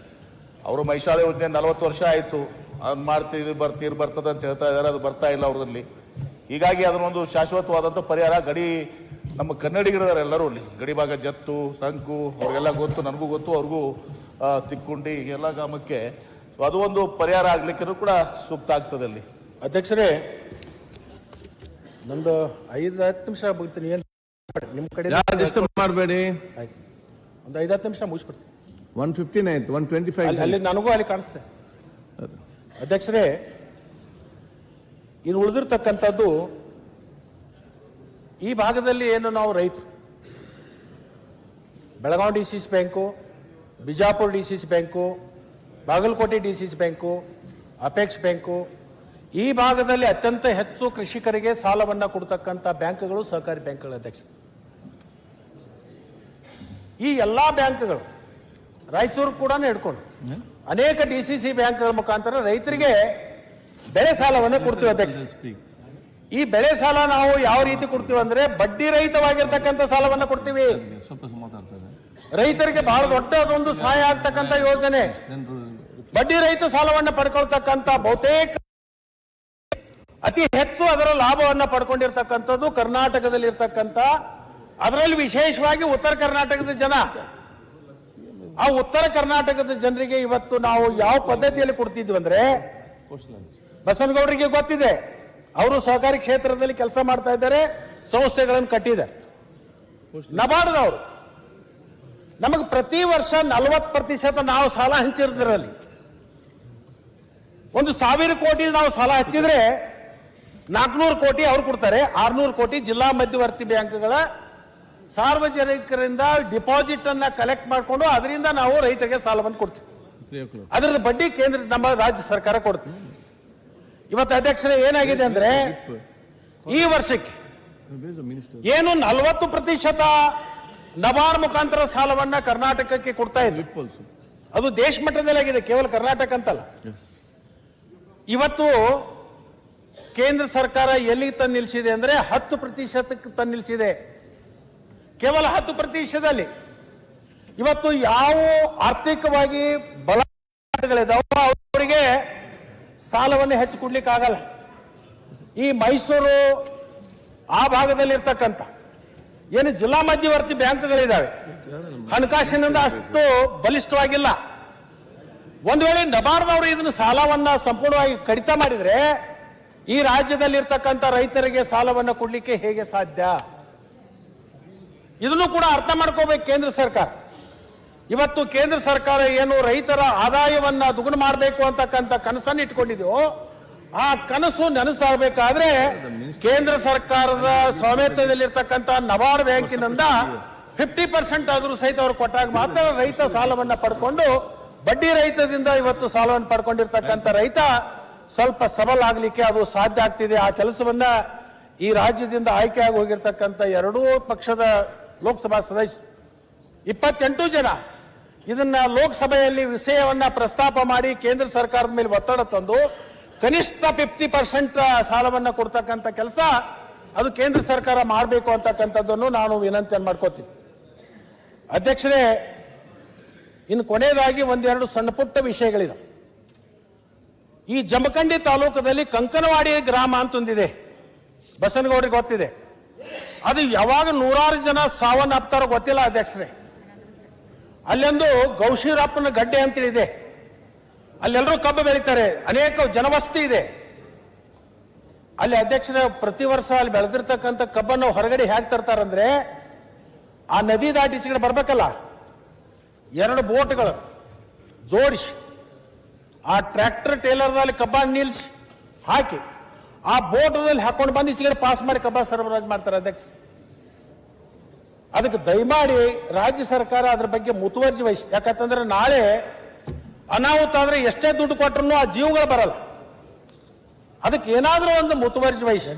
ಅವರು ಮೈಸಾಳ ಯೋಜನೆ 40 ವರ್ಷ ಆಯಿತು, ಅದು ಮಾಡ್ತೀವಿ, ನೀರು ಬರ್ತದೆ ಅಂತ ಹೇಳ್ತಾ ಇದ್ದಾರೆ, ಅದು ಬರ್ತಾ ಇಲ್ಲ ಅವ್ರದಲ್ಲಿ. ಹೀಗಾಗಿ ಅದನ್ನೊಂದು ಶಾಶ್ವತವಾದಂಥ ಪರಿಹಾರ ಗಡಿ ನಮ್ಮ ಕನ್ನಡಿಗರಿದ್ದಾರೆ ಎಲ್ಲರೂ ಅಲ್ಲಿ ಗಡಿ ಭಾಗ, ಜತ್ತು, ಸಂಕು, ಅವ್ರಿಗೆಲ್ಲ ಗೊತ್ತು, ನನಗೂ ಗೊತ್ತು, ಅವ್ರಿಗೂ ತಿಕ್ಕುಂಡಿ ಎಲ್ಲ ಗ್ರಾಮಕ್ಕೆ ಅದು ಒಂದು ಪರಿಹಾರ ಆಗ್ಲಿಕ್ಕೆ ಕೂಡ ಸೂಕ್ತ ಆಗ್ತದೆ ಅಲ್ಲಿ. ಅಧ್ಯಕ್ಷರೇ, ನಂದು 5-10 ನಿಮಿಷ ಬಿಡ್ತೀನಿ. ಏನ್ ನಿಮ್ ಕಡೆ ಮಾಡಬೇಡಿ, ಒಂದು 5-10 ನಿಮಿಷ ಮುಗಿಸ್ಬಿಡ್ತೀನಿ. 115 ಆಯ್ತು, 125 ಅಲ್ಲಿ ನನಗೂ ಅಲ್ಲಿ ಕಾಣಿಸ್ತೆ. ಅಧ್ಯಕ್ಷರೇ, ಇನ್ನು ಉಳಿದಿರ್ತಕ್ಕಂಥದ್ದು ಈ ಭಾಗದಲ್ಲಿ ಏನು ನಾವು ರೈತರು, Belagavi DCC bank, Bijapur DCC bank, Bagalkote DCC bank, apex bank, ಈ ಭಾಗದಲ್ಲಿ ಅತ್ಯಂತ ಹೆಚ್ಚು ಕೃಷಿಕರಿಗೆ ಸಾಲವನ್ನ ಕೊಡ್ತಕ್ಕಂಥ ಬ್ಯಾಂಕ್ಗಳು ಸಹಕಾರಿ ಬ್ಯಾಂಕ್ಗಳು ಅಧ್ಯಕ್ಷ. ಈ ಎಲ್ಲಾ ಬ್ಯಾಂಕ್ಗಳು ರಾಯಚೂರು ಕೂಡ ಹಿಡ್ಕೊಂಡು ಅನೇಕ DCC ಬ್ಯಾಂಕ್ಗಳ ಮುಖಾಂತರ ರೈತರಿಗೆ ಬೆಳೆ ಸಾಲವನ್ನು ಕೊಡ್ತೀವಿ ಅಧ್ಯಕ್ಷ. ಈ ಬೆಳೆ ಸಾಲ ನಾವು ಯಾವ ರೀತಿ ಕೊಡ್ತೀವಿ ಅಂದ್ರೆ, ಬಡ್ಡಿ ರಹಿತವಾಗಿರ್ತಕ್ಕಂಥ ಸಾಲವನ್ನು ಕೊಡ್ತೀವಿ. ರೈತರಿಗೆ ಬಹಳ ದೊಡ್ಡ ಅದೊಂದು ಸಹಾಯ ಆಗ್ತಕ್ಕಂಥ ಯೋಜನೆ. ಬಡ್ಡಿ ರಹಿತ ಸಾಲವನ್ನು ಪಡ್ಕೊಳ್ತಕ್ಕಂಥ ಬಹುತೇಕ ಅತಿ ಹೆಚ್ಚು ಅದರ ಲಾಭವನ್ನು ಪಡ್ಕೊಂಡಿರ್ತಕ್ಕಂಥದ್ದು ಕರ್ನಾಟಕದಲ್ಲಿ ಇರ್ತಕ್ಕಂಥ, ಅದರಲ್ಲಿ ವಿಶೇಷವಾಗಿ ಉತ್ತರ ಕರ್ನಾಟಕದ ಜನ. ಆ ಉತ್ತರ ಕರ್ನಾಟಕದ ಜನರಿಗೆ ಇವತ್ತು ನಾವು ಯಾವ ಪದ್ಧತಿಯಲ್ಲಿ ಕೊಡ್ತಿದ್ವಿ ಅಂದ್ರೆ, ಬಸವನಗೌಡರಿಗೆ ಗೊತ್ತಿದೆ, ಅವರು ಸಹಕಾರಿ ಕ್ಷೇತ್ರದಲ್ಲಿ ಕೆಲಸ ಮಾಡ್ತಾ ಇದ್ದಾರೆ, ಸಂಸ್ಥೆಗಳನ್ನು ಕಟ್ಟಿದ್ದಾರೆ. ನಬಾರ್ಡ್ದವರು ನಮಗೆ ಪ್ರತಿ ವರ್ಷ 40% ನಾವು ಸಾಲ ಹಂಚಿರೋದ್ರಲ್ಲಿ 1,000 ಕೋಟಿ ನಾವು ಸಾಲ ಹಚ್ಚಿದ್ರೆ 400 ಕೋಟಿ ಅವ್ರು ಕೊಡ್ತಾರೆ, 600 ಕೋಟಿ ಜಿಲ್ಲಾ ಮಧ್ಯವರ್ತಿ ಬ್ಯಾಂಕ್ಗಳ ಸಾರ್ವಜನಿಕರಿಂದ ಡಿಪಾಸಿಟ್ ಅನ್ನ ಕಲೆಕ್ಟ್ ಮಾಡಿಕೊಂಡು ಅದರಿಂದ ನಾವು ರೈತರಿಗೆ ಸಾಲವನ್ನು ಕೊಡ್ತೀವಿ. ಅದರದ ಬಡ್ಡಿ ಕೇಂದ್ರ ನಮ್ಮ ರಾಜ್ಯ ಸರ್ಕಾರ ಕೊಡ್ತೀವಿ. ಇವತ್ತು ಅಧ್ಯಕ್ಷರೇ ಏನಾಗಿದೆ ಅಂದ್ರೆ ಈ ವರ್ಷಕ್ಕೆ ಏನು 40% ನಬಾರ್ಡ್ ಮುಖಾಂತರ ಸಾಲವನ್ನ ಕರ್ನಾಟಕಕ್ಕೆ ಕೊಡ್ತಾ ಇದ್ವಿ. ಅದು ದೇಶ ಮಟ್ಟದಲ್ಲಿ ಆಗಿದೆ, ಕೇವಲ ಕರ್ನಾಟಕ ಅಂತಲ್ಲ. ಇವತ್ತು ಕೇಂದ್ರ ಸರ್ಕಾರ ಎಲ್ಲಿಗೆ ತಂದು ನಿಲ್ಲಿಸಿದೆ ಅಂದ್ರೆ 10% ತಂದು ನಿಲ್ಲಿಸಿದೆ. ಕೇವಲ 10%. ಇವತ್ತು ಯಾವ ಆರ್ಥಿಕವಾಗಿ ಬಲಗಳಿದಾವೋ ಅವರಿಗೆ ಸಾಲವನ್ನು ಹೆಚ್ಚು ಕೊಡ್ಲಿಕ್ಕೆ ಆಗಲ್ಲ. ಈ ಮೈಸೂರು ಆ ಭಾಗದಲ್ಲಿ ಇರ್ತಕ್ಕಂಥ ಏನು ಜಿಲ್ಲಾ ಮಧ್ಯವರ್ತಿ ಬ್ಯಾಂಕ್ಗಳಿದ್ದಾವೆ, ಹಣಕಾಸಿನಿಂದ ಅಷ್ಟು ಬಲಿಷ್ಠವಾಗಿಲ್ಲ. ಒಂದು ವೇಳೆ ನಬಾರ್ದವರು ಇದನ್ನು ಸಾಲವನ್ನ ಸಂಪೂರ್ಣವಾಗಿ ಕಡಿತ ಮಾಡಿದ್ರೆ ಈ ರಾಜ್ಯದಲ್ಲಿ ಇರ್ತಕ್ಕಂಥ ರೈತರಿಗೆ ಸಾಲವನ್ನು ಕೊಡ್ಲಿಕ್ಕೆ ಹೇಗೆ ಸಾಧ್ಯ? ಇದನ್ನು ಕೂಡ ಅರ್ಥ ಮಾಡ್ಕೋಬೇಕು ಕೇಂದ್ರ ಸರ್ಕಾರ. ಇವತ್ತು ಕೇಂದ್ರ ಸರ್ಕಾರ ಏನು ರೈತರ ಆದಾಯವನ್ನ ದುಗುಣ ಮಾಡಬೇಕು ಅಂತಕ್ಕಂಥ ಕನಸನ್ನು ಇಟ್ಕೊಂಡಿದೆಯೋ ಆ ಕನಸು ನನಸಾಗಬೇಕಾದ್ರೆ ಕೇಂದ್ರ ಸರ್ಕಾರದ ಸ್ವಾಮ್ಯತ್ವದಲ್ಲಿರ್ತಕ್ಕಂಥ ನಬಾರ್ಡ್ ಬ್ಯಾಂಕಿನಿಂದ 50% ಆದರೂ ಸಹಿತ ಅವರು ಕೊಟ್ಟಾಗ ಮಾತ್ರ ರೈತ ಸಾಲವನ್ನ ಪಡ್ಕೊಂಡು ಬಡ್ಡಿ ರಹಿತದಿಂದ ಇವತ್ತು ಸಾಲವನ್ನು ಪಡ್ಕೊಂಡಿರ್ತಕ್ಕಂಥ ರೈತ ಸ್ವಲ್ಪ ಸಬಲ ಆಗ್ಲಿಕ್ಕೆ ಅದು ಸಾಧ್ಯ ಆಗ್ತಿದೆ. ಆ ಕೆಲಸವನ್ನ ಈ ರಾಜ್ಯದಿಂದ ಆಯ್ಕೆಯಾಗಿ ಹೋಗಿರ್ತಕ್ಕಂಥ ಎರಡೂ ಪಕ್ಷದ ಲೋಕಸಭಾ ಸದಸ್ಯರು 28 ಜನ ಇದನ್ನ ಲೋಕಸಭೆಯಲ್ಲಿ ವಿಷಯವನ್ನ ಪ್ರಸ್ತಾಪ ಮಾಡಿ ಕೇಂದ್ರ ಸರ್ಕಾರದ ಮೇಲೆ ಒತ್ತಡ ತಂದು ಕನಿಷ್ಠ 50% ಸಾಲವನ್ನ ಕೊಡ್ತಕ್ಕಂಥ ಕೆಲಸ ಅದು ಕೇಂದ್ರ ಸರ್ಕಾರ ಮಾಡಬೇಕು ಅಂತಕ್ಕಂಥದ್ದನ್ನು ನಾನು ವಿನಂತಿಯನ್ನು ಮಾಡ್ಕೋತೀನಿ. ಅಧ್ಯಕ್ಷರೇ, ಇನ್ನು ಕೊನೆಯದಾಗಿ ಒಂದೆರಡು ಸಣ್ಣ ಪುಟ್ಟ ವಿಷಯಗಳಿದೆ. ಈ ಜಮಖಂಡಿ ತಾಲೂಕದಲ್ಲಿ ಕಂಕನವಾಡಿ ಗ್ರಾಮ ಅಂತೊಂದಿದೆ, ಬಸನಗೌಡರಿಗೆ ಗೊತ್ತಿದೆ. ಅದು ಯಾವಾಗ 100 ಜನ ಸಾವನ್ನಪ್ತಾರೋ ಗೊತ್ತಿಲ್ಲ ಅಧ್ಯಕ್ಷರೇ. ಅಲ್ಲೊಂದು ಗೌಶೀರಪ್ಪನ ಗಡ್ಡೆ ಅಂತೇಳಿದೆ, ಅಲ್ಲೆಲ್ಲರೂ ಕಬ್ಬು ಬೆಳೀತಾರೆ, ಅನೇಕ ಜನವಸತಿ ಇದೆ ಅಲ್ಲಿ. ಅಧ್ಯಕ್ಷರೇ, ಪ್ರತಿ ವರ್ಷ ಅಲ್ಲಿ ಬೆಳೆದಿರ್ತಕ್ಕಂಥ ಕಬ್ಬನ್ನು ಹೊರಗಡೆ ಹೇಗೆ ತರ್ತಾರಂದ್ರೆ ಆ ನದಿ ದಾಟಿ ಈಚೆಗಡೆ ಬರ್ಬೇಕಲ್ಲ, 2 ಬೋಟ್ಗಳು ಜೋಡಿಸಿ ಆ ಟ್ರ್ಯಾಕ್ಟರ್ ಟೇಲರ್ದಲ್ಲಿ ಕಬ್ಬನ್ನು ನಿಲ್ಲಿಸಿ ಹಾಕಿ ಆ ಬೋಟ್ನಲ್ಲಿ ಹಾಕೊಂಡು ಬಂದು ಈಚೆಗಡೆ ಪಾಸ್ ಮಾಡಿ ಕಬ್ಬ ಸರಬರಾಜು ಮಾಡ್ತಾರೆ. ಅಧ್ಯಕ್ಷ, ಅದಕ್ಕೆ ದಯಮಾಡಿ ರಾಜ್ಯ ಸರ್ಕಾರ ಅದ್ರ ಬಗ್ಗೆ ಮುತುವರ್ಜಿ ವಹಿಸಿ. ಯಾಕಂತಂದ್ರೆ ನಾಳೆ ಅನಾಹುತ ಆದ್ರೆ ಎಷ್ಟೇ ದುಡ್ಡು ಕೊಟ್ಟರು ಆ ಜೀವಗಳು ಬರಲ್ಲ. ಅದಕ್ಕೆ ಏನಾದ್ರೂ ಒಂದು ಮುತುವರ್ಜಿ ವಹಿಸಿ,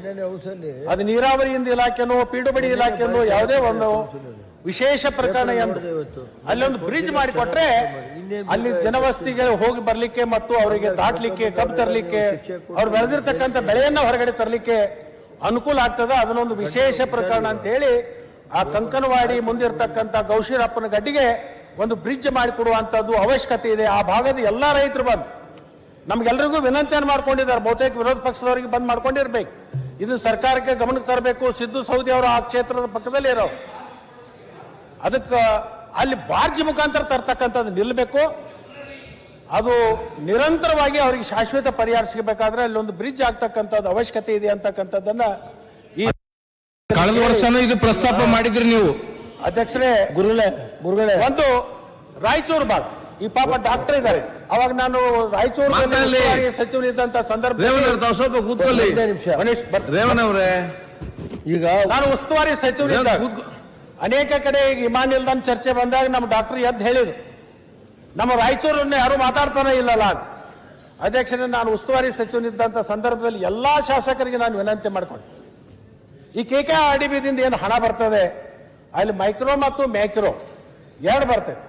ಅದು ನೀರಾವರಿ ಇಲಾಖೆನೋ ಪಿಡುಬಡಿ ಇಲಾಖೆನೋ ಯಾವುದೇ ಒಂದು ವಿಶೇಷ ಪ್ರಕರಣ ಎಂದು ಅಲ್ಲೊಂದು ಬ್ರಿಡ್ಜ್ ಮಾಡಿಕೊಟ್ರೆ ಅಲ್ಲಿ ಜನವಸತಿಗೆ ಹೋಗಿ ಬರ್ಲಿಕ್ಕೆ ಮತ್ತು ಅವರಿಗೆ ದಾಟ್ಲಿಕ್ಕೆ, ಕಬ್ಬು ತರಲಿಕ್ಕೆ, ಅವ್ರು ಬೆಳೆದಿರ್ತಕ್ಕಂಥ ಬೆಳೆಯನ್ನ ಹೊರಗಡೆ ತರಲಿಕ್ಕೆ ಅನುಕೂಲ ಆಗ್ತದ. ಅದನ್ನೊಂದು ವಿಶೇಷ ಪ್ರಕರಣ ಅಂತ ಹೇಳಿ ಆ ಕಂಕನವಾಡಿ ಮುಂದಿರ್ತಕ್ಕಂಥ ಗೌಶೀರಪ್ಪನ ಗಡ್ಡಿಗೆ ಒಂದು ಬ್ರಿಡ್ಜ್ ಮಾಡಿಕೊಡುವಂತದ್ದು ಅವಶ್ಯಕತೆ ಇದೆ. ಆ ಭಾಗದ ಎಲ್ಲಾ ರೈತರು ಬಂದು ನಮ್ಗೆಲ್ಲರಿಗೂ ವಿನಂತಿಯನ್ನು ಮಾಡ್ಕೊಂಡಿದ್ದಾರೆ, ಬಹುತೇಕ ವಿರೋಧ ಪಕ್ಷದವರಿಗೆ ಬಂದ್ ಮಾಡ್ಕೊಂಡಿರ್ಬೇಕು. ಇದು ಸರ್ಕಾರಕ್ಕೆ ಗಮನಕ್ಕೆ ತರಬೇಕು. ಸಿದ್ದು ಸೌದಿ ಅವರು ಆ ಕ್ಷೇತ್ರದ ಪಕ್ಕದಲ್ಲಿ ಇರೋ ಅದಕ್ಕೆ ಅಲ್ಲಿ ಬಾರ್ಜಿ ಮುಖಾಂತರ ತರ್ತಕ್ಕಂಥದ್ದು ನಿಲ್ಲಬೇಕು. ಅದು ನಿರಂತರವಾಗಿ ಅವರಿಗೆ ಶಾಶ್ವತ ಪರಿಹಾರ ಸಿಗಬೇಕಾದ್ರೆ ಅಲ್ಲೊಂದು ಬ್ರಿಡ್ಜ್ ಆಗ್ತಕ್ಕಂಥದ್ದು ಅವಶ್ಯಕತೆ ಇದೆ ಅಂತಕ್ಕಂಥದ್ದನ್ನ ಈ ಕಳೆದ ವರ್ಷನೂ ಇದು ಪ್ರಸ್ತಾಪ ಮಾಡಿದ್ರಿ ನೀವು ಅಧ್ಯಕ್ಷರೇ. ಗುರುಗಳೇ ಒಂದು ರಾಯಚೂರು ಭಾಗ ಈ ಪಾಪ ಡಾಕ್ಟರ್ ಇದ್ದಾರೆ. ಅವಾಗ ನಾನು ರಾಯಚೂರು ಸಚಿವನಿದ್ದಂತ ಸಂದರ್ಭದಲ್ಲಿ ಸ್ವಲ್ಪ ಕೂತ್ಕೊಳ್ಳಿ ರೇವಣ್ಣ ಅವರೇ, ಈಗ ನಾನು ಉಸ್ತುವಾರಿ ಸಚಿವನಿದ್ದಾಗ ಅನೇಕ ಕಡೆ ಈಗ ವಿಮಾನ ನಿಲ್ದಾಣ ಚರ್ಚೆ ಬಂದಾಗ ನಮ್ಮ ಡಾಕ್ಟರ್ ಎದ್ದು ಹೇಳಿದ್ರು, ನಮ್ಮ ರಾಯಚೂರನ್ನ ಯಾರು ಮಾತಾಡ್ತಾನೆ ಇಲ್ಲಲ್ಲ ಅಂತ. ಅಧ್ಯಕ್ಷರೇ, ನಾನು ಉಸ್ತುವಾರಿ ಸಚಿವನಿದ್ದಂತ ಸಂದರ್ಭದಲ್ಲಿ ಎಲ್ಲಾ ಶಾಸಕರಿಗೆ ನಾನು ವಿನಂತಿ ಮಾಡ್ಕೊಂಡೆ, ಈ KKRDBದಿಂದ ಏನು ಹಣ ಬರ್ತದೆ ಅಲ್ಲಿ ಮೈಕ್ರೋ ಮತ್ತು ಮ್ಯಾಕ್ರೋ 2 ಬರ್ತದೆ.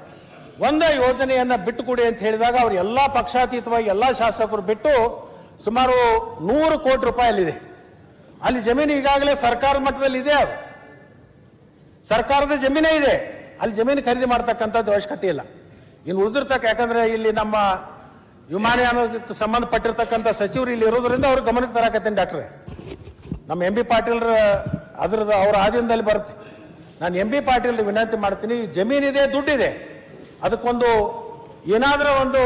ಒಂದೇ ಯೋಜನೆಯನ್ನ ಬಿಟ್ಟು ಕೊಡಿ ಅಂತ ಹೇಳಿದಾಗ ಅವ್ರು ಎಲ್ಲಾ ಪಕ್ಷಾತೀತವಾಗಿ ಎಲ್ಲಾ ಶಾಸಕರು ಬಿಟ್ಟು ಸುಮಾರು 100 ಕೋಟಿ ರೂಪಾಯಿ ಅಲ್ಲಿದೆ. ಅಲ್ಲಿ ಜಮೀನು ಈಗಾಗಲೇ ಸರ್ಕಾರದ ಮಟ್ಟದಲ್ಲಿ ಇದೆ, ಅದು ಸರ್ಕಾರದ ಜಮೀನೇ ಇದೆ. ಅಲ್ಲಿ ಜಮೀನು ಖರೀದಿ ಮಾಡ್ತಕ್ಕಂಥದ್ದು ಅವಶ್ಯಕತೆ ಇಲ್ಲ. ಇನ್ನು ಉಳಿದಿರ್ತಕ್ಕ, ಯಾಕಂದ್ರೆ ಇಲ್ಲಿ ನಮ್ಮ ವಿಮಾನಯಾನಕ್ಕೆ ಸಂಬಂಧಪಟ್ಟಿರ್ತಕ್ಕಂಥ ಸಚಿವರು ಇಲ್ಲಿ ಇರೋದ್ರಿಂದ ಅವ್ರ ಗಮನಕ್ಕೆ ತರಾಕತ್ತೀನಿ. ಡಾಕ್ಟ್ರೆ, ನಮ್ಮ MB ಪಾಟೀಲ್ ಅದ್ರದ್ದು ಅವ್ರ ಆಧೀನದಲ್ಲಿ ಬರುತ್ತೆ. ನಾನು MB ಪಾಟೀಲ್ ವಿನಂತಿ ಮಾಡ್ತೀನಿ, ಜಮೀನಿದೆ, ದುಡ್ಡಿದೆ, ಅದಕ್ಕೊಂದು ಏನಾದ್ರೂ ಒಂದು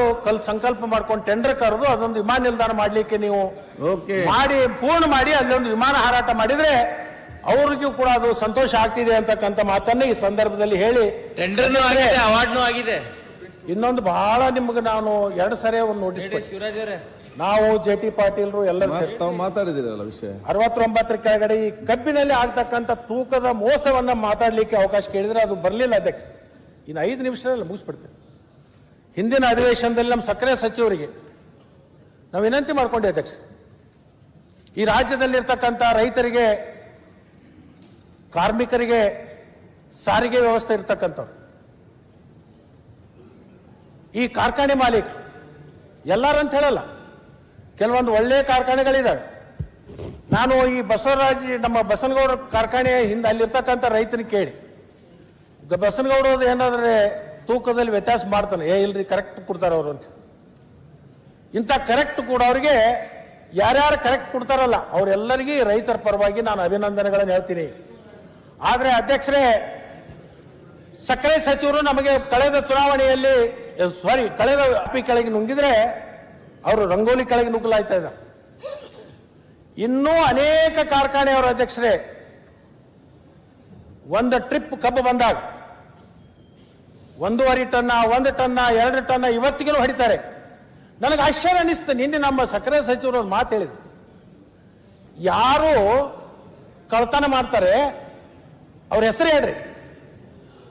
ಸಂಕಲ್ಪ ಮಾಡ್ಕೊಂಡು ಟೆಂಡರ್ ಕರೆದು ಅದೊಂದು ವಿಮಾನ ನಿಲ್ದಾಣ ಮಾಡ್ಲಿಕ್ಕೆ ನೀವು ಓಕೆ ಮಾಡಿ ಪೂರ್ಣ ಮಾಡಿ ಅಲ್ಲಿ ಒಂದು ವಿಮಾನ ಹಾರಾಟ ಮಾಡಿದ್ರೆ ಅವ್ರಿಗೂ ಕೂಡ ಅದು ಸಂತೋಷ ಆಗ್ತಿದೆ ಅಂತಕ್ಕಂಥ ಮಾತನ್ನ ಈ ಸಂದರ್ಭದಲ್ಲಿ ಹೇಳಿ ಟೆಂಡರ್ನೂ ಆಗಿದೆ ಅವಾರ್ಡ್ನೂ ಆಗಿದೆ. ಇನ್ನೊಂದು ಬಹಳ ನಿಮ್ಗೆ ನಾನು 2 ಸರಿ ಒಂದು ನೋಟಿಸ್ ಕೊಟ್ಟೆ. ಶಿವರಾಜ್ ಅವರೇ, ನಾವು ಜೆ.ಟಿ. ಪಾಟೀಲ್ರು ಎಲ್ಲರೂ ತಾವು ಮಾತಾಡಿದಿರಲ್ಲ ವಿಷಯ 69 ಕೆಳಗಡೆ ಈ ಕಬ್ಬಿನಲ್ಲಿ ಆಗ್ತಕ್ಕಂಥ ತೂಕದ ಮೋಸವನ್ನ ಮಾತಾಡ್ಲಿಕ್ಕೆ ಅವಕಾಶ ಕೇಳಿದ್ರೆ ಅದು ಬರಲಿಲ್ಲ ಅಧ್ಯಕ್ಷ. ಇನ್ನು 5 ನಿಮಿಷದಲ್ಲಿ ಮುಗಿಸ್ಬಿಡ್ತೇನೆ. ಹಿಂದಿನ ಅಧಿವೇಶನದಲ್ಲಿ ನಮ್ಮ ಸಕ್ಕರೆ ಸಚಿವರಿಗೆ ನಾವು ವಿನಂತಿ ಮಾಡ್ಕೊಂಡೆ ಅಧ್ಯಕ್ಷ, ಈ ರಾಜ್ಯದಲ್ಲಿರ್ತಕ್ಕಂಥ ರೈತರಿಗೆ, ಕಾರ್ಮಿಕರಿಗೆ ಸಾರಿಗೆ ವ್ಯವಸ್ಥೆ ಇರ್ತಕ್ಕಂಥವ್ರು, ಈ ಕಾರ್ಖಾನೆ ಮಾಲೀಕರು ಎಲ್ಲರೂ ಅಂತ ಹೇಳಲ್ಲ, ಕೆಲವೊಂದು ಒಳ್ಳೆಯ ಕಾರ್ಖಾನೆಗಳಿದ್ದಾವೆ. ನಾನು ಈ ನಮ್ಮ ಬಸನಗೌಡ ಕಾರ್ಖಾನೆ ಹಿಂದೆ ಅಲ್ಲಿರ್ತಕ್ಕಂಥ ರೈತನಿಗೆ ಕೇಳಿ, ಬಸನಗೌಡರದು ಏನಾದ್ರೆ ತೂಕದಲ್ಲಿ ವ್ಯತ್ಯಾಸ ಮಾಡ್ತಾನೆ, ಇಲ್ರಿ ಕರೆಕ್ಟ್ ಕೊಡ್ತಾರ ಅವರು ಅಂತ. ಇಂಥ ಕರೆಕ್ಟ್ ಕೊಡೋರಿಗೆ ಯಾರ್ಯಾರು ಕರೆಕ್ಟ್ ಕೊಡ್ತಾರಲ್ಲ ಅವರೆಲ್ಲರಿಗೂ ರೈತರ ಪರವಾಗಿ ನಾನು ಅಭಿನಂದನೆಗಳನ್ನು ಹೇಳ್ತೀನಿ. ಆದರೆ ಅಧ್ಯಕ್ಷರೇ, ಸಕ್ಕರೆ ಸಚಿವರು ನಮಗೆ ಕಳೆದ ಚುನಾವಣೆಯಲ್ಲಿ ಕಳೆದ ಅಪ್ಪಿ ಕೆಳಗೆ ನುಂಗಿದ್ರೆ ಅವರು ರಂಗೋಲಿ ಕೆಳಗೆ ನುಗ್ಗಲಾಯ್ತಾ ಇದ್ದಾರೆ. ಇನ್ನೂ ಅನೇಕ ಕಾರ್ಖಾನೆಯವರು ಅಧ್ಯಕ್ಷರೇ ಒಂದು ಟ್ರಿಪ್ ಕಬ್ಬು ಬಂದಾಗ 1.5 ಟನ್ನ 1 ಟನ್ನ 2 ಟನ್ನ ಇವತ್ತಿಗೂ ಹೊಡಿತಾರೆ. ನನಗೆ ಆಶ್ಚರ್ಯ ಅನಿಸ್ತು. ನಿನ್ನೆ ನಮ್ಮ ಸಕ್ಕರೆ ಸಚಿವರು ಒಂದು ಮಾತು ಹೇಳಿದ್ರು, ಯಾರು ಕಳ್ತನ ಮಾಡ್ತಾರೆ ಅವ್ರ ಹೆಸರು ಹೇಳ್ರಿ,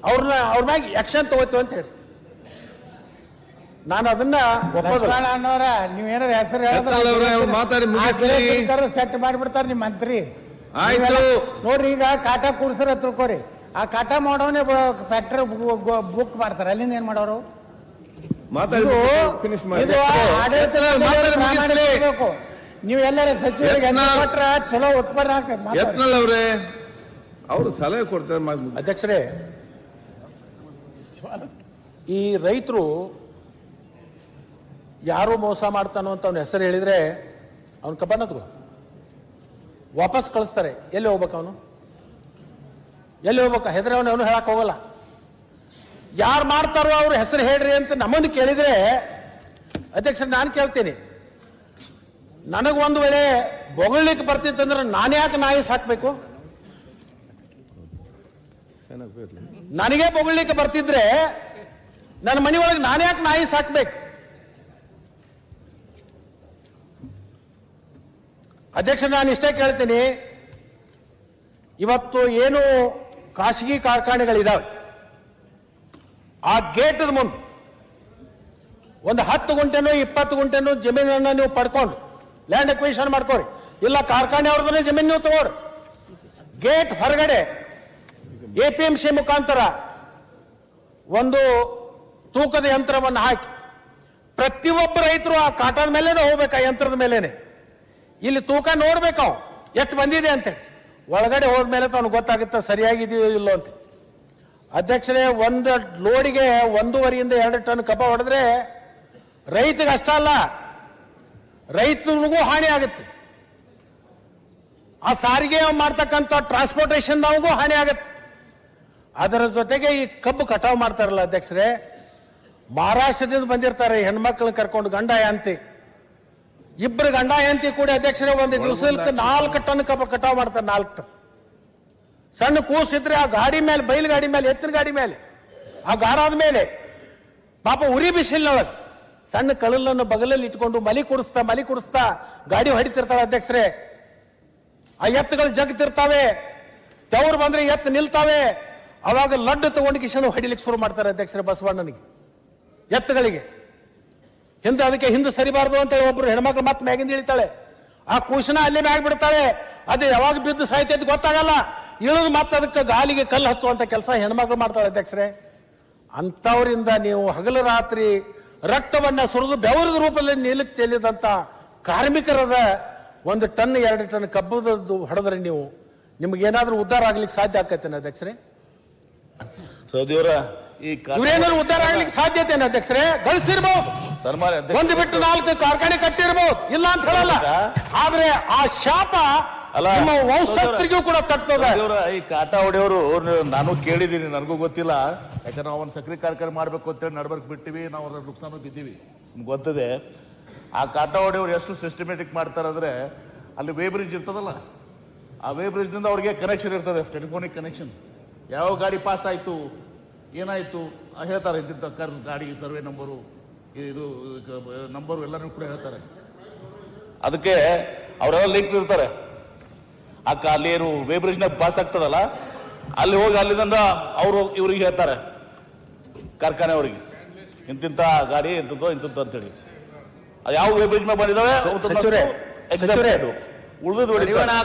ಅವ್ರ ಮ್ಯಾಗ ಆಕ್ಷನ್ ತಗೋತೀವಿ ಅಂತ ಹೇಳಿ. ನಾನು ಅದನ್ನ ಲಕ್ಷ್ಮಣ ನೀವೇನಾರ ಹೆಸರು ಮಾತಾಡಿ ಮುಗಿಸ್ಲಿ. ಸೆಟ್ ಮಾಡಿಬಿಡ್ತಾರ ನಿಮ್ ಮಂತ್ರಿ. ಆಯ್ತು ನೋಡ್ರಿ, ಈಗ ಕಾಟ ಕೂಡ್ಸರ ತಿಳ್ಕೊರಿ, ಆ ಕಾಟ ಮಾಡೋನೆ ಫ್ಯಾಕ್ಟರಿ ಬುಕ್ ಮಾಡ್ತಾರೆ, ಅಲ್ಲಿಂದ ಏನ್ ಮಾಡೋರು? ಮಾತಾಡಿ ಫಿನಿಶ್ ಮಾಡಿ. ಇದು ಆಡಳಿತ ಪ್ರಾಮಾಣಿಕಬೇಕು. ನೀವು ಎಲ್ಲರ ಸಚಿವರಿಗೆ ಕೊಟ್ರ ಚಲೋ ಉತ್ಪನ್ನ ಆಗ್ತದೆ. ಯತ್ನಾಳ್ ಅವರೇ ಅವರು ಸಲಹೆ ಕೊಡ್ತಾರೆ. ಅಧ್ಯಕ್ಷರೇ, ಈ ರೈತರು ಯಾರು ಮೋಸ ಮಾಡ್ತಾನೋ ಅಂತ ಅವನ ಹೆಸರು ಹೇಳಿದ್ರೆ ಅವನ ಕಬ್ಬನ ವಾಪಸ್ ಕಳಿಸ್ತಾರೆ. ಎಲ್ಲಿ ಹೋಗ್ಬೇಕು ಅವನು? ಎಲ್ಲಿ ಹೋಗ್ಬೇಕು? ಹೆದರಿ ಅವನು ಹೇಳಕ್ ಹೋಗಲ್ಲ. ಯಾರು ಮಾಡ್ತಾರೋ ಅವ್ರ ಹೆಸರು ಹೇಳ್ರಿ ಅಂತ ನಮ್ಮನ್ನು ಕೇಳಿದ್ರೆ ಅಧ್ಯಕ್ಷ ನಾನು ಕೇಳ್ತೀನಿ, ನನಗೊಂದು ವೇಳೆ ಬೊಗಳ್ಲಿಕ್ಕೆ ಬರ್ತಿತ್ತಂದ್ರೆ ನಾನು ಯಾಕೆ ನಾಯಿ ಸಾಕ್ಬೇಕು? ನನಗೆ ಬೊಗಳ್ಲಿಕ್ಕೆ ಬರ್ತಿದ್ರೆ ನನ್ನ ಮನೆ ಒಳಗೆ ನಾನು ಯಾಕೆ ನಾಯಿ ಸಾಕ್ಬೇಕು? ಅಧ್ಯಕ್ಷ, ನಾನು ಇಷ್ಟೇ ಕೇಳ್ತೀನಿ, ಇವತ್ತು ಏನು ಖಾಸಗಿ ಕಾರ್ಖಾನೆಗಳಿದಾವೆ, ಆ ಗೇಟದ ಮುಂದೆ ಒಂದು 10 ಗುಂಟೆನೋ 20 ಗುಂಟೆನೋ ಜಮೀನನ್ನ ನೀವು ಪಡ್ಕೊಂಡು ಲ್ಯಾಂಡ್ ಅಕ್ವಿಷನ್ ಮಾಡ್ಕೊರಿ, ಇಲ್ಲ ಕಾರ್ಖಾನೆ ಅವ್ರದನ್ನೇ ಜಮೀನು ನೀವು ತಗೋರಿ. ಗೇಟ್ ಹೊರಗಡೆ APMC ಮುಖಾಂತರ ಒಂದು ತೂಕದ ಯಂತ್ರವನ್ನು ಹಾಕಿ ಪ್ರತಿಯೊಬ್ಬ ರೈತರು ಆ ಕಾಟನ್ ಮೇಲೇನೆ ಹೋಗ್ಬೇಕು, ಆ ಯಂತ್ರದ ಮೇಲೇನೆ. ಇಲ್ಲಿ ತೂಕ ನೋಡ್ಬೇಕು ಎಷ್ಟು ಬಂದಿದೆ ಅಂತೇಳಿ. ಒಳಗಡೆ ಹೋದ್ಮೇಲೆ ತಾನು ಗೊತ್ತಾಗುತ್ತೆ ಸರಿಯಾಗಿದೆಯೋ ಇಲ್ಲೋ ಅಂತ. ಅಧ್ಯಕ್ಷರೇ, ಒಂದು ಲೋಡಿಗೆ 1.5 2 ಟನ್ ಕಬ್ಬ ಹೊಡೆದ್ರೆ ರೈತಗೆ ಅಷ್ಟ ಅಲ್ಲ, ರೈತನಿಗೂ ಹಾನಿ ಆಗುತ್ತೆ. ಆ ಸಾರಿಗೆ ಮಾಡ್ತಕ್ಕಂಥ ಟ್ರಾನ್ಸ್ಪೋರ್ಟೇಷನ್ಗೂ ಹಾನಿ ಆಗುತ್ತೆ. ಅದರ ಜೊತೆಗೆ ಈ ಕಬ್ಬು ಕಟಾವು ಮಾಡ್ತಾರಲ್ಲ ಅಧ್ಯಕ್ಷರೇ, ಮಹಾರಾಷ್ಟ್ರದಿಂದ ಬಂದಿರ್ತಾರೆ ಹೆಣ್ಮಕ್ಳನ್ನ ಕರ್ಕೊಂಡು, ಗಂಡ ಹೆಂಡತಿ ಇಬ್ಬರು ಗಂಡ ಹೆಂಡತಿ ಕೂಡ ಅಧ್ಯಕ್ಷರೇ ಒಂದು ದಿವಸಕ್ಕೆ 4 ಟನ್ ಕಬ್ಬು ಕಟಾವು ಮಾಡ್ತಾರೆ. 4 ಟನ್. ಸಣ್ಣ ಕೂಸಿದ್ರೆ ಆ ಗಾಡಿ ಮೇಲೆ, ಬೈಲ್ ಗಾಡಿ ಮೇಲೆ, ಎತ್ತಿನ ಗಾಡಿ ಮೇಲೆ, ಆ ಗಾರಾದ ಮೇಲೆ ಪಾಪ ಉರಿ ಬಿಸಿಲಿನೊಳಗೆ ಸಣ್ಣ ಕಳಲನ್ನು ಬಗಲಲ್ಲಿ ಇಟ್ಕೊಂಡು ಮಲಿ ಕುಡಿಸ್ತಾ ಗಾಡಿ ಹೊಡಿತಿರ್ತಾವೆ ಅಧ್ಯಕ್ಷರೇ. ಆ ಎತ್ತುಗಳು ಜಗ್ತಿರ್ತಾವೆ, ತೆವ್ರು ಬಂದ್ರೆ ಎತ್ತು ನಿಲ್ತಾವೆ. ಅವಾಗ ಲಡ್ಡು ತಗೊಂಡು ಕಿಶನ್ ಹೊಡಿಲಿಕ್ಕೆ ಶುರು ಮಾಡ್ತಾರೆ ಅಧ್ಯಕ್ಷರೇ ಬಸವಣ್ಣನಿಗೆ, ಎತ್ತುಗಳಿಗೆ. ಅದಕ್ಕೆ ಹಿಂದೆ ಸರಿಬಾರ್ದು ಅಂತ ಒಬ್ರು ಹೆಣ್ಮಕ್ಳು ಮತ್ತೆ ಮ್ಯಾಗಿಂದ ಇಳಿತಾಳೆ, ಆ ಕೂಶನ ಅಲ್ಲಿ ಮ್ಯಾಗ ಬಿಡ್ತಾಳೆ. ಅದು ಯಾವಾಗ ಬಿದ್ದು ಸಾಯ್ತೈತೆ ಗೊತ್ತಾಗಲ್ಲ, ಇಳಿದು ಮತ್ತೆ ಅದಕ್ಕೆ ಗಾಲಿಗೆ ಕಲ್ಲು ಹಚ್ಚುವಂತ ಕೆಲಸ ಹೆಣ್ಮಕ್ಳು ಮಾಡ್ತಾಳೆ ಅಧ್ಯಕ್ಷರೇ. ಅಂತವರಿಂದ ನೀವು ಹಗಲು ರಾತ್ರಿ ರಕ್ತವನ್ನ ಸುರಿದು ಬೆವರದ ರೂಪದಲ್ಲಿ ನೀಲಕ್ಕೆ ಚೆಲ್ಲಿದಂತ ಕಾರ್ಮಿಕರದ 1 ಟನ್ 2 ಟನ್ ಕಬ್ಬದ್ದು ಹೊಡೆದ್ರೆ ನಿಮ್ಗೇನಾದ್ರೂ ಉದ್ಧಾರ ಆಗ್ಲಿಕ್ಕೆ ಸಾಧ್ಯ ಆಕತ್ತೇನೆ ಅಧ್ಯಕ್ಷರೇ? ಸೌದಿಯವರ ಈ ಇವ್ರೇನಾದ್ರು ಉದ್ಧಾರ ಆಗ್ಲಿಕ್ಕೆ ಸಾಧ್ಯತೆ ಅಧ್ಯಕ್ಷರೇ? ಗಳಿಸಿರ್ಬಹುದು, ಒಂದು ಬಿಟ್ಟು 4 ಕಾರ್ಖಾನೆ ಕಟ್ಟಿರ್ಬಹುದು, ಇಲ್ಲ ಅಂತ ಹೇಳಲ್ಲ. ಆದ್ರೆ ಆ ಶಾಪ ಅಲ್ಲ, ನಿಮ್ಮ ವಂಶಸ್ಥರಿಗೂ ಕೂಡ ತಟ್ತದ. ಈ ಕಾಟಾ ಹೊಡೆಯವರು ನಾನು ಕೇಳಿದ್ದೀನಿ, ನನಗೂ ಗೊತ್ತಿಲ್ಲ. ಯಾಕಂದ್ರೆ ನಾವು ಒಂದು ಸಕ್ರೆ ಕಾರ್ಯಕ್ರಮ ಮಾಡ್ಬೇಕು ಅಂತೇಳಿ ನಡ್ಬರ್ಕ್ ಬಿಟ್ಟಿವಿ, ನಾವು ಅದ್ರ ನುಕ್ಸಾನು ಬಿದ್ದೀವಿ, ನಿಮ್ಗೆ ಗೊತ್ತಿದೆ. ಆ ಕಾಟಾ ಹೊಡೆಯವರು ಎಷ್ಟು ಸಿಸ್ಟಮೆಟಿಕ್ ಮಾಡ್ತಾರಂದ್ರೆ, ಅಲ್ಲಿ ವೇ ಬ್ರಿಡ್ಜ್ ಇರ್ತದಲ್ಲ, ಆ ವೇ ಬ್ರಿಡ್ಜ್ನಿಂದ ಅವ್ರಿಗೆ ಕನೆಕ್ಷನ್ ಇರ್ತದೆ, ಟೆಲಿಫೋನಿಕ್ ಕನೆಕ್ಷನ್. ಯಾವ ಗಾಡಿ ಪಾಸ್ ಆಯ್ತು, ಏನಾಯ್ತು ಹೇಳ್ತಾರೆ, ಇಂತಿಂತ ಗಾಡಿ ಸರ್ವೆ ನಂಬರು, ಇದು ನಂಬರು ಎಲ್ಲರೂ ಕೂಡ ಹೇಳ್ತಾರೆ. ಅದಕ್ಕೆ ಅವರೆಲ್ಲ ಲಿಂಕ್ ಇರ್ತಾರೆ. ಅಲ್ಲಿ ಏನು ವೇ ಬ್ರಿಡ್ಜ್ ನ ಪಾಸ್ ಆಗ್ತದಲ್ಲ, ಅಲ್ಲಿ ಹೋಗಿ ಅಲ್ಲಿಂದ ಅವರು ಇವ್ರಿಗೆ ಹೇಳ್ತಾರೆ, ಕಾರ್ಖಾನೆ ಅವರಿಗೆ, ಇಂತಿಂತ ಗಾಡಿ ಇಂಥದ್ದು ಇಂಥದ್ದು ಅಂತೇಳಿ. ಯಾವ ವೇ ಬ್ರಿಡ್ಜ್ ನ ಬಂದಿದ್ದಾವೆ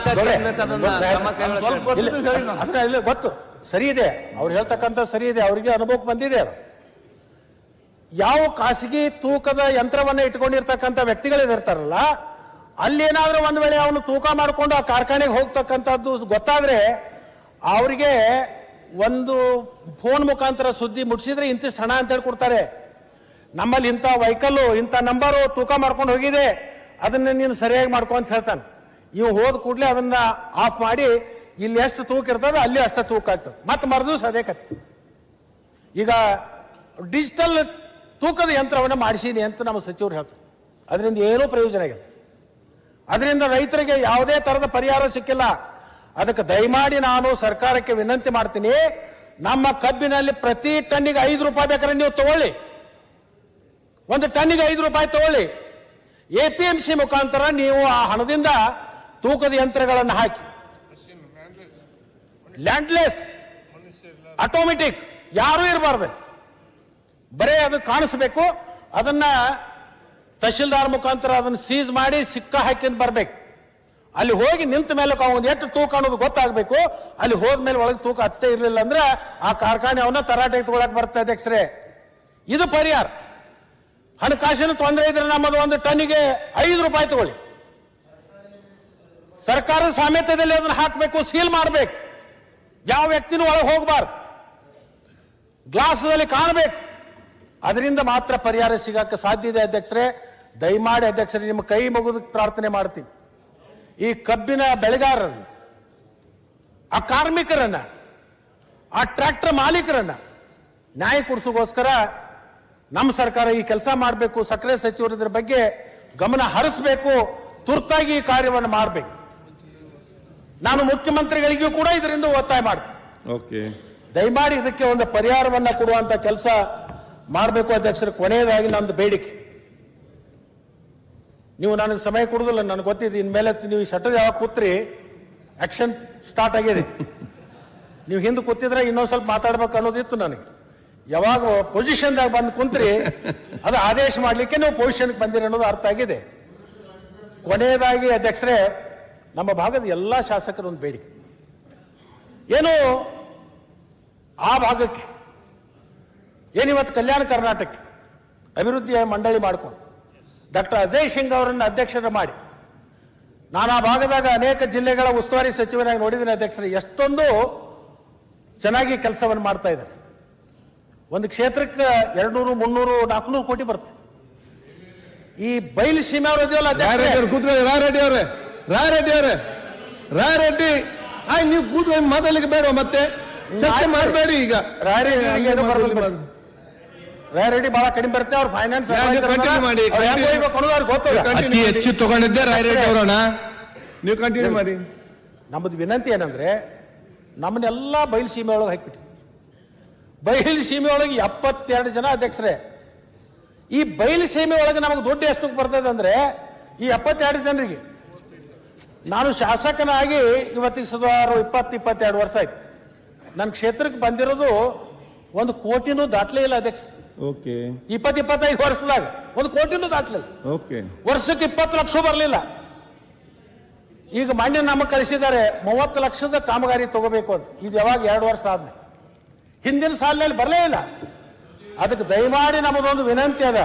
ಗೊತ್ತು, ಸರಿ ಇದೆ, ಅವ್ರು ಹೇಳ್ತಕ್ಕಂಥ ಸರಿ ಇದೆ, ಅವರಿಗೆ ಅನುಭವಕ್ಕೆ ಬಂದಿದೆ. ಅದು ಯಾವ ಖಾಸಗಿ ತೂಕದ ಯಂತ್ರವನ್ನ ಇಟ್ಕೊಂಡಿರ್ತಕ್ಕಂಥ ವ್ಯಕ್ತಿಗಳಿರ್ತಾರಲ್ಲ, ಅಲ್ಲೇನಾದ್ರೂ ಒಂದ್ ವೇಳೆ ಅವನು ತೂಕ ಮಾಡಿಕೊಂಡು ಆ ಕಾರ್ಖಾನೆಗೆ ಹೋಗ್ತಕ್ಕಂಥದ್ದು ಗೊತ್ತಾದ್ರೆ ಅವರಿಗೆ ಒಂದು ಫೋನ್ ಮುಖಾಂತರ ಸುದ್ದಿ ಮುಟ್ಟಿಸಿದ್ರೆ ಇಂತಿಷ್ಟು ಹಣ ಅಂತ ಹೇಳಿ ಕೊಡ್ತಾರೆ. ನಮ್ಮಲ್ಲಿ ಇಂಥ ವೆಹಿಕಲ್ ಇಂಥ ನಂಬರು ತೂಕ ಮಾಡ್ಕೊಂಡು ಹೋಗಿದೆ, ಅದನ್ನ ನೀನು ಸರಿಯಾಗಿ ಮಾಡ್ಕೊ ಅಂತ ಹೇಳ್ತಾನೆ. ಇವು ಹೋದ ಕೂಡಲೇ ಅದನ್ನ ಆಫ್ ಮಾಡಿ ಇಲ್ಲಿ ಎಷ್ಟು ತೂಕ ಇರ್ತದೆ ಅಲ್ಲಿ ಅಷ್ಟು ತೂಕ ಆಗ್ತದೆ, ಮತ್ತೆ ಮರುದಿವ್ಸ ಅದೇ ಕತೆ. ಈಗ ಡಿಜಿಟಲ್ ತೂಕದ ಯಂತ್ರವನ್ನು ಮಾಡಿಸೀನಿ ಅಂತ ನಮ್ಮ ಸಚಿವರು ಹೇಳ್ತಾರೆ. ಅದರಿಂದ ಏನೂ ಪ್ರಯೋಜನ ಇಲ್ಲ. ಅದರಿಂದ ರೈತರಿಗೆ ಯಾವುದೇ ತರದ ಪರಿಹಾರ ಸಿಕ್ಕಿಲ್ಲ. ಅದಕ್ಕೆ ದಯಮಾಡಿ ನಾನು ಸರ್ಕಾರಕ್ಕೆ ವಿನಂತಿ ಮಾಡ್ತೀನಿ, ನಮ್ಮ ಕಬ್ಬಿನಲ್ಲಿ ಪ್ರತಿ ಟನ್ನಿಗೆ 5 ರೂಪಾಯಿ ಬೇಕಾದ್ರೆ ನೀವು ತಗೊಳ್ಳಿ, ಒಂದು ಟನ್ನಿಗೆ 5 ರೂಪಾಯಿ ತಗೊಳ್ಳಿ. APMC ಮುಖಾಂತರ ನೀವು ಆ ಹಣದಿಂದ ತೂಕದ ಯಂತ್ರಗಳನ್ನು ಹಾಕಿ, ಲ್ಯಾಂಡ್ಲೆಸ್ ಆಟೋಮೆಟಿಕ್ ಯಾರೂ ಇರಬಾರ್ದು, ಬರೇ ಅದು ಕಾಣಿಸ್ಬೇಕು. ಅದನ್ನ ತಹಶೀಲ್ದಾರ್ ಮುಖಾಂತರ ಅದನ್ನು ಸೀಸ್ ಮಾಡಿ ಸಿಕ್ಕ ಹಾಕಿಂದ ಬರ್ಬೇಕು. ಅಲ್ಲಿ ಹೋಗಿ ನಿಂತ ಮೇಲೆ ಅವನು ಎಷ್ಟು ತೂಕ ಅನ್ನೋದು ಗೊತ್ತಾಗಬೇಕು. ಅಲ್ಲಿ ಹೋದ್ಮೇಲೆ ಒಳಗೆ ತೂಕ ಅಷ್ಟೇ ಇರಲಿಲ್ಲ ಅಂದ್ರೆ ಆ ಕಾರ್ಖಾನೆ ಅವನ್ನ ತರಾಟೆಗೆ ತಗೊಳಕ್ ಬರ್ತದೆ ಅಧ್ಯಕ್ಷರೇ. ಇದು ಪರಿಹಾರ. ಹಣಕಾಸಿನ ತೊಂದರೆ ಇದ್ರೆ ನಮ್ಮದು ಒಂದು ಟನ್ನಿಗೆ 5 ರೂಪಾಯಿ ತಗೊಳ್ಳಿ, ಸರ್ಕಾರದ ಸಾಮ್ಯತೆಯಲ್ಲಿ ಅದನ್ನು ಹಾಕಬೇಕು, ಸೀಲ್ ಮಾಡಬೇಕು, ಯಾವ ವ್ಯಕ್ತಿನೂ ಒಳಗೆ ಹೋಗಬಾರ್ದು, ಗ್ಲಾಸ್ದಲ್ಲಿ ಕಾಣಬೇಕು. ಅದರಿಂದ ಮಾತ್ರ ಪರಿಹಾರ ಸಿಗಕ್ಕೆ ಸಾಧ್ಯ ಇದೆ ಅಧ್ಯಕ್ಷರೇ. ದಯಮಾಡಿ ಅಧ್ಯಕ್ಷರೇ ನಿಮ್ಮ ಕೈ ಮುಗಿದು ಪ್ರಾರ್ಥನೆ ಮಾಡ್ತೀನಿ, ಈ ಕಬ್ಬಿನ ಬೆಳೆಗಾರರನ್ನ, ಆ ಕಾರ್ಮಿಕರನ್ನ, ಆ ಟ್ರ್ಯಾಕ್ಟರ್ ಮಾಲೀಕರನ್ನ ನ್ಯಾಯ ಕೊಡಿಸೋಗೋಸ್ಕರ ನಮ್ಮ ಸರ್ಕಾರ ಈ ಕೆಲಸ ಮಾಡಬೇಕು. ಸಕ್ಕರೆ ಸಚಿವರು ಇದರ ಬಗ್ಗೆ ಗಮನ ಹರಿಸಬೇಕು, ತುರ್ತಾಗಿ ಈ ಕಾರ್ಯವನ್ನು ಮಾಡಬೇಕು. ನಾನು ಮುಖ್ಯಮಂತ್ರಿಗಳಿಗೂ ಕೂಡ ಇದರಿಂದ ಒತ್ತಾಯ ಮಾಡ್ತೀನಿ, ದಯಮಾಡಿ ಇದಕ್ಕೆ ಒಂದು ಪರಿಹಾರವನ್ನ ಕೊಡುವಂತ ಕೆಲಸ ಮಾಡಬೇಕು ಅಧ್ಯಕ್ಷರು. ಕೊನೆಯದಾಗಿ ನಂದು ಬೇಡಿಕೆ, ನೀವು ನನಗೆ ಸಮಯ ಕೊಡುದಿಲ್ಲ, ನನಗೆ ಗೊತ್ತಿದೆ. ಇನ್ಮೇಲೆ ನೀವು ಶಟರ್ ಯಾವಾಗ ಕೂತ್ರಿ ಆಕ್ಷನ್ ಸ್ಟಾರ್ಟ್ ಆಗಿದೆ. ನೀವು ಹಿಂದೆ ಕೂತಿದ್ರೆ ಇನ್ನೊಂದು ಸ್ವಲ್ಪ ಮಾತಾಡ್ಬೇಕು ಅನ್ನೋದಿತ್ತು ನನಗೆ. ಯಾವಾಗ ಪೊಸಿಷನ್ದಾಗ ಬಂದು ಕುಂತ್ರಿ ಅದು ಆದೇಶ ಮಾಡಲಿಕ್ಕೆ ನೀವು ಪೊಸಿಷನ್ಗೆ ಬಂದಿರಿ ಅನ್ನೋದು ಅರ್ಥ ಆಗಿದೆ. ಕೊನೆಯದಾಗಿ ಅಧ್ಯಕ್ಷರೇ, ನಮ್ಮ ಭಾಗದ ಎಲ್ಲ ಶಾಸಕರ ಒಂದು ಬೇಡಿಕೆ ಏನು, ಆ ಭಾಗಕ್ಕೆ ಏನಿವತ್ತು ಕಲ್ಯಾಣ ಕರ್ನಾಟಕ ಅಭಿವೃದ್ಧಿ ಮಂಡಳಿ ಮಾಡಿಕೊಂಡು ಡಾಕ್ಟರ್ ಅಜಯ್ ಸಿಂಗ್ ಅವರನ್ನು ಅಧ್ಯಕ್ಷರ ಮಾಡಿ, ನಾನು ಆ ಭಾಗದಾಗ ಅನೇಕ ಜಿಲ್ಲೆಗಳ ಉಸ್ತುವಾರಿ ಸಚಿವರಾಗಿ ನೋಡಿದ್ದೀನಿ ಅಧ್ಯಕ್ಷರೇ. ಎಷ್ಟೊಂದು ಚೆನ್ನಾಗಿ ಕೆಲಸವನ್ನು ಮಾಡ್ತಾ ಇದ್ದಾರೆ. ಒಂದು ಕ್ಷೇತ್ರಕ್ಕೆ 200, 300, 400 ಕೋಟಿ ಬರುತ್ತೆ. ಈ ಬಯಲು ಸೀಮೆ ಅವರು ಇದೆಯಲ್ಲ ರಾಯರೆಡ್ಡಿ, ನೀವು ಕೂತು ಮಾತಾಡ್ಲಿಕ್ಕೆ ಬೇಡ, ಮತ್ತೆ ಚರ್ಚೆ ಮಾಡಬೇಡಿ. ಈಗ ರಾಯರೆಡ್ಡಿ ಬಹಳ ಕಡಿಮೆ ಬರುತ್ತೆ, ಅವ್ರ ಫೈನಾನ್ಸ್ ಅತಿ ಹೆಚ್ಚು ತಗೊಂಡಿದ್ದೆ ರಾಯರೆಡ್ಡಿ ಅವರಣ್ಣ. ನೀವು ಕಂಟಿನ್ಯೂ ಮಾಡಿ. ನಮ್ಮದು ವಿನಂತಿ ಏನಂದ್ರೆ, ನಮ್ಮನ್ನೆಲ್ಲ ಬಯಲು ಸೀಮೆ ಒಳಗೆ ಹಾಕಿಬಿಟ್ಟು, ಬಯಲು ಸೀಮೆ ಒಳಗೆ 72 ಜನ ಅಧ್ಯಕ್ಷರೇ. ಈ ಬಯಲು ಸೀಮೆ ಒಳಗೆ ನಮಗೆ ದುಡ್ಡು ಎಷ್ಟು ಬರ್ತದೆ ಅಂದ್ರೆ, ಈ 72 ಜನರಿಗೆ ನಾನು ಶಾಸಕನಾಗಿ ಇವತ್ತಿಗೆ ಸುಮಾರು 20-22 ವರ್ಷ ಆಯ್ತು. ನನ್ನ ಕ್ಷೇತ್ರಕ್ಕೆ ಬಂದಿರೋದು 1 ಕೋಟಿನೂ ದಾಟ್ಲೇ ಇಲ್ಲ ಅಧ್ಯಕ್ಷ. 20-25 ವರ್ಷದಾಗ 1 ಕೋಟಿನೂ ದಾಟ್ಲಿಲ್ಲ. ವರ್ಷಕ್ಕೆ 20 ಲಕ್ಷ ಬರಲಿಲ್ಲ. ಈಗ ಮಾನ್ಯ ನಮಗೆ ಕಳಿಸಿದ್ದಾರೆ 30 ಲಕ್ಷದ ಕಾಮಗಾರಿ ತಗೋಬೇಕು ಅಂತ. ಇದು ಯಾವಾಗ 2 ವರ್ಷ ಆದ್ಮೇಲೆ, ಹಿಂದಿನ ಸಾಲಿನಲ್ಲಿ ಬರಲೇ ಇಲ್ಲ. ಅದಕ್ಕೆ ದಯಮಾಡಿ ನಮ್ಮದೊಂದು ವಿನಂತಿ ಅದ,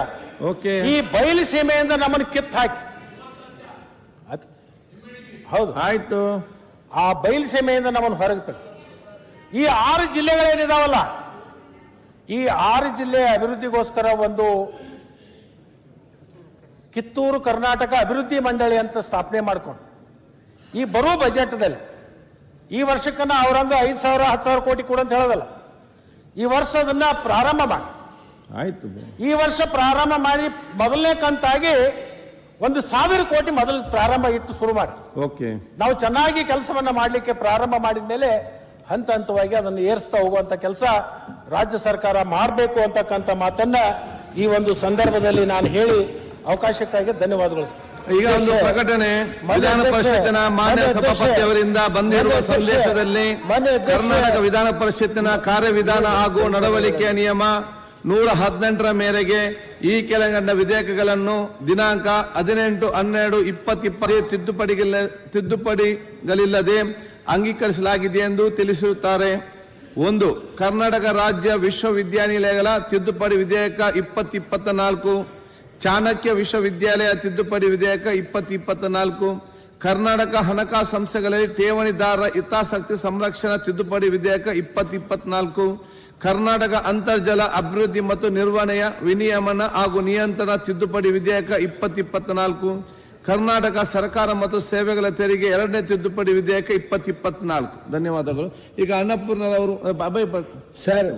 ಈ ಬಯಲು ಸೀಮೆಯಿಂದ ನಮ್ಮನ್ನು ಕಿತ್ತು ಹಾಕಿ, ಹೌದು ಆಯ್ತು, ಆ ಬಯಲು ಸೀಮೆಯಿಂದ ನಮ್ಮನ್ನು ಹೊರಗೆ ತಗ. ಈ 6 ಜಿಲ್ಲೆಗಳೇನಿದಾವಲ್ಲ, ಈ 6 ಜಿಲ್ಲೆಯ ಅಭಿವೃದ್ಧಿಗೋಸ್ಕರ ಒಂದು ಕಿತ್ತೂರು ಕರ್ನಾಟಕ ಅಭಿವೃದ್ಧಿ ಮಂಡಳಿ ಅಂತ ಸ್ಥಾಪನೆ ಮಾಡ್ಕೊಂಡು ಈ ಬರುವ ಬಜೆಟ್ದಲ್ಲಿ ಈ ವರ್ಷಕ್ಕನ್ನ ಅವರಂಗ 5,000 10,000 ಕೋಟಿ ಕೊಡು ಅಂತ ಹೇಳೋದಲ್ಲ, ಈ ವರ್ಷ ಅದನ್ನ ಪ್ರಾರಂಭ ಮಾಡಿ. ಆಯ್ತು. ಈ ವರ್ಷ ಪ್ರಾರಂಭ ಮಾಡಿ ಮೊದಲನೇ ಕಂತಾಗಿ 1,000 ಕೋಟಿ ಮೊದಲು ಪ್ರಾರಂಭ ಇಟ್ಟು ಶುರು ಮಾಡಿ. ಓಕೆ. ನಾವು ಚೆನ್ನಾಗಿ ಕೆಲಸವನ್ನ ಮಾಡಲಿಕ್ಕೆ ಪ್ರಾರಂಭ ಮಾಡಿದ ಮೇಲೆ ಹಂತ ಹಂತವಾಗಿ ಅದನ್ನು ಏರಿಸ್ತಾ ಹೋಗುವಂತ ಕೆಲಸ ರಾಜ್ಯ ಸರ್ಕಾರ ಮಾಡಬೇಕು ಅಂತಕ್ಕಂಥ ಮಾತನ್ನ ಈ ಒಂದು ಸಂದರ್ಭದಲ್ಲಿ ನಾನು ಹೇಳಿ ಅವಕಾಶಕ್ಕಾಗಿ ಧನ್ಯವಾದಗಳು. ಈಗ ಒಂದು ಪ್ರಕಟಣೆ, ವಿಧಾನ ಪರಿಷತ್ತಿನ ಮಾನ್ಯ ಸಭಾಪತಿ ಅವರಿಂದ ಬಂದಿರುವ ಸಂದೇಶದಲ್ಲಿ ಕರ್ನಾಟಕ ವಿಧಾನ ಪರಿಷತ್ತಿನ ಕಾರ್ಯವಿಧಾನ ಹಾಗೂ ನಡವಳಿಕೆಯ ನಿಯಮ 118ರ ಮೇರೆಗೆ ಈ ಕೆಳಗಂಡ ವಿಧೇಯಕಗಳನ್ನು ದಿನಾಂಕ 18/12/2020 ತಿದ್ದುಪಡಿಗಳಿಲ್ಲದೆ ಅಂಗೀಕರಿಸಲಾಗಿದೆ ಎಂದು ತಿಳಿಸುತ್ತಾರೆ. 1. ಕರ್ನಾಟಕ ರಾಜ್ಯ ವಿಶ್ವವಿದ್ಯಾನಿಲಯಗಳ ತಿದ್ದುಪಡಿ ವಿಧೇಯಕ 2024, ಚಾಣಕ್ಯ ವಿಶ್ವವಿದ್ಯಾಲಯ ತಿದ್ದುಪಡಿ ವಿಧೇಯಕ 2024, ಕರ್ನಾಟಕ ಹಣಕಾಸು ಸಂಸ್ಥೆಗಳಲ್ಲಿ ಠೇವಣಿದಾರರ ಹಿತಾಸಕ್ತಿ ಸಂರಕ್ಷಣಾ ತಿದ್ದುಪಡಿ ವಿಧೇಯಕ 2024, ಕರ್ನಾಟಕ ಅಂತರ್ಜಲ ಅಭಿವೃದ್ಧಿ ಮತ್ತು ನಿರ್ವಹಣೆಯ ವಿನಿಯಮನ ಹಾಗೂ ನಿಯಂತ್ರಣ ತಿದ್ದುಪಡಿ ವಿಧೇಯಕ 2024, ಕರ್ನಾಟಕ ಸರ್ಕಾರ ಮತ್ತು ಸೇವೆಗಳ ತೆರಿಗೆ 2ನೇ ತಿದ್ದುಪಡಿ ವಿಧೇಯಕ 2024. ಧನ್ಯವಾದಗಳು. ಈಗ ಅನ್ನಪೂರ್ಣರವರು, ಅಭಯ್ ಸರ್.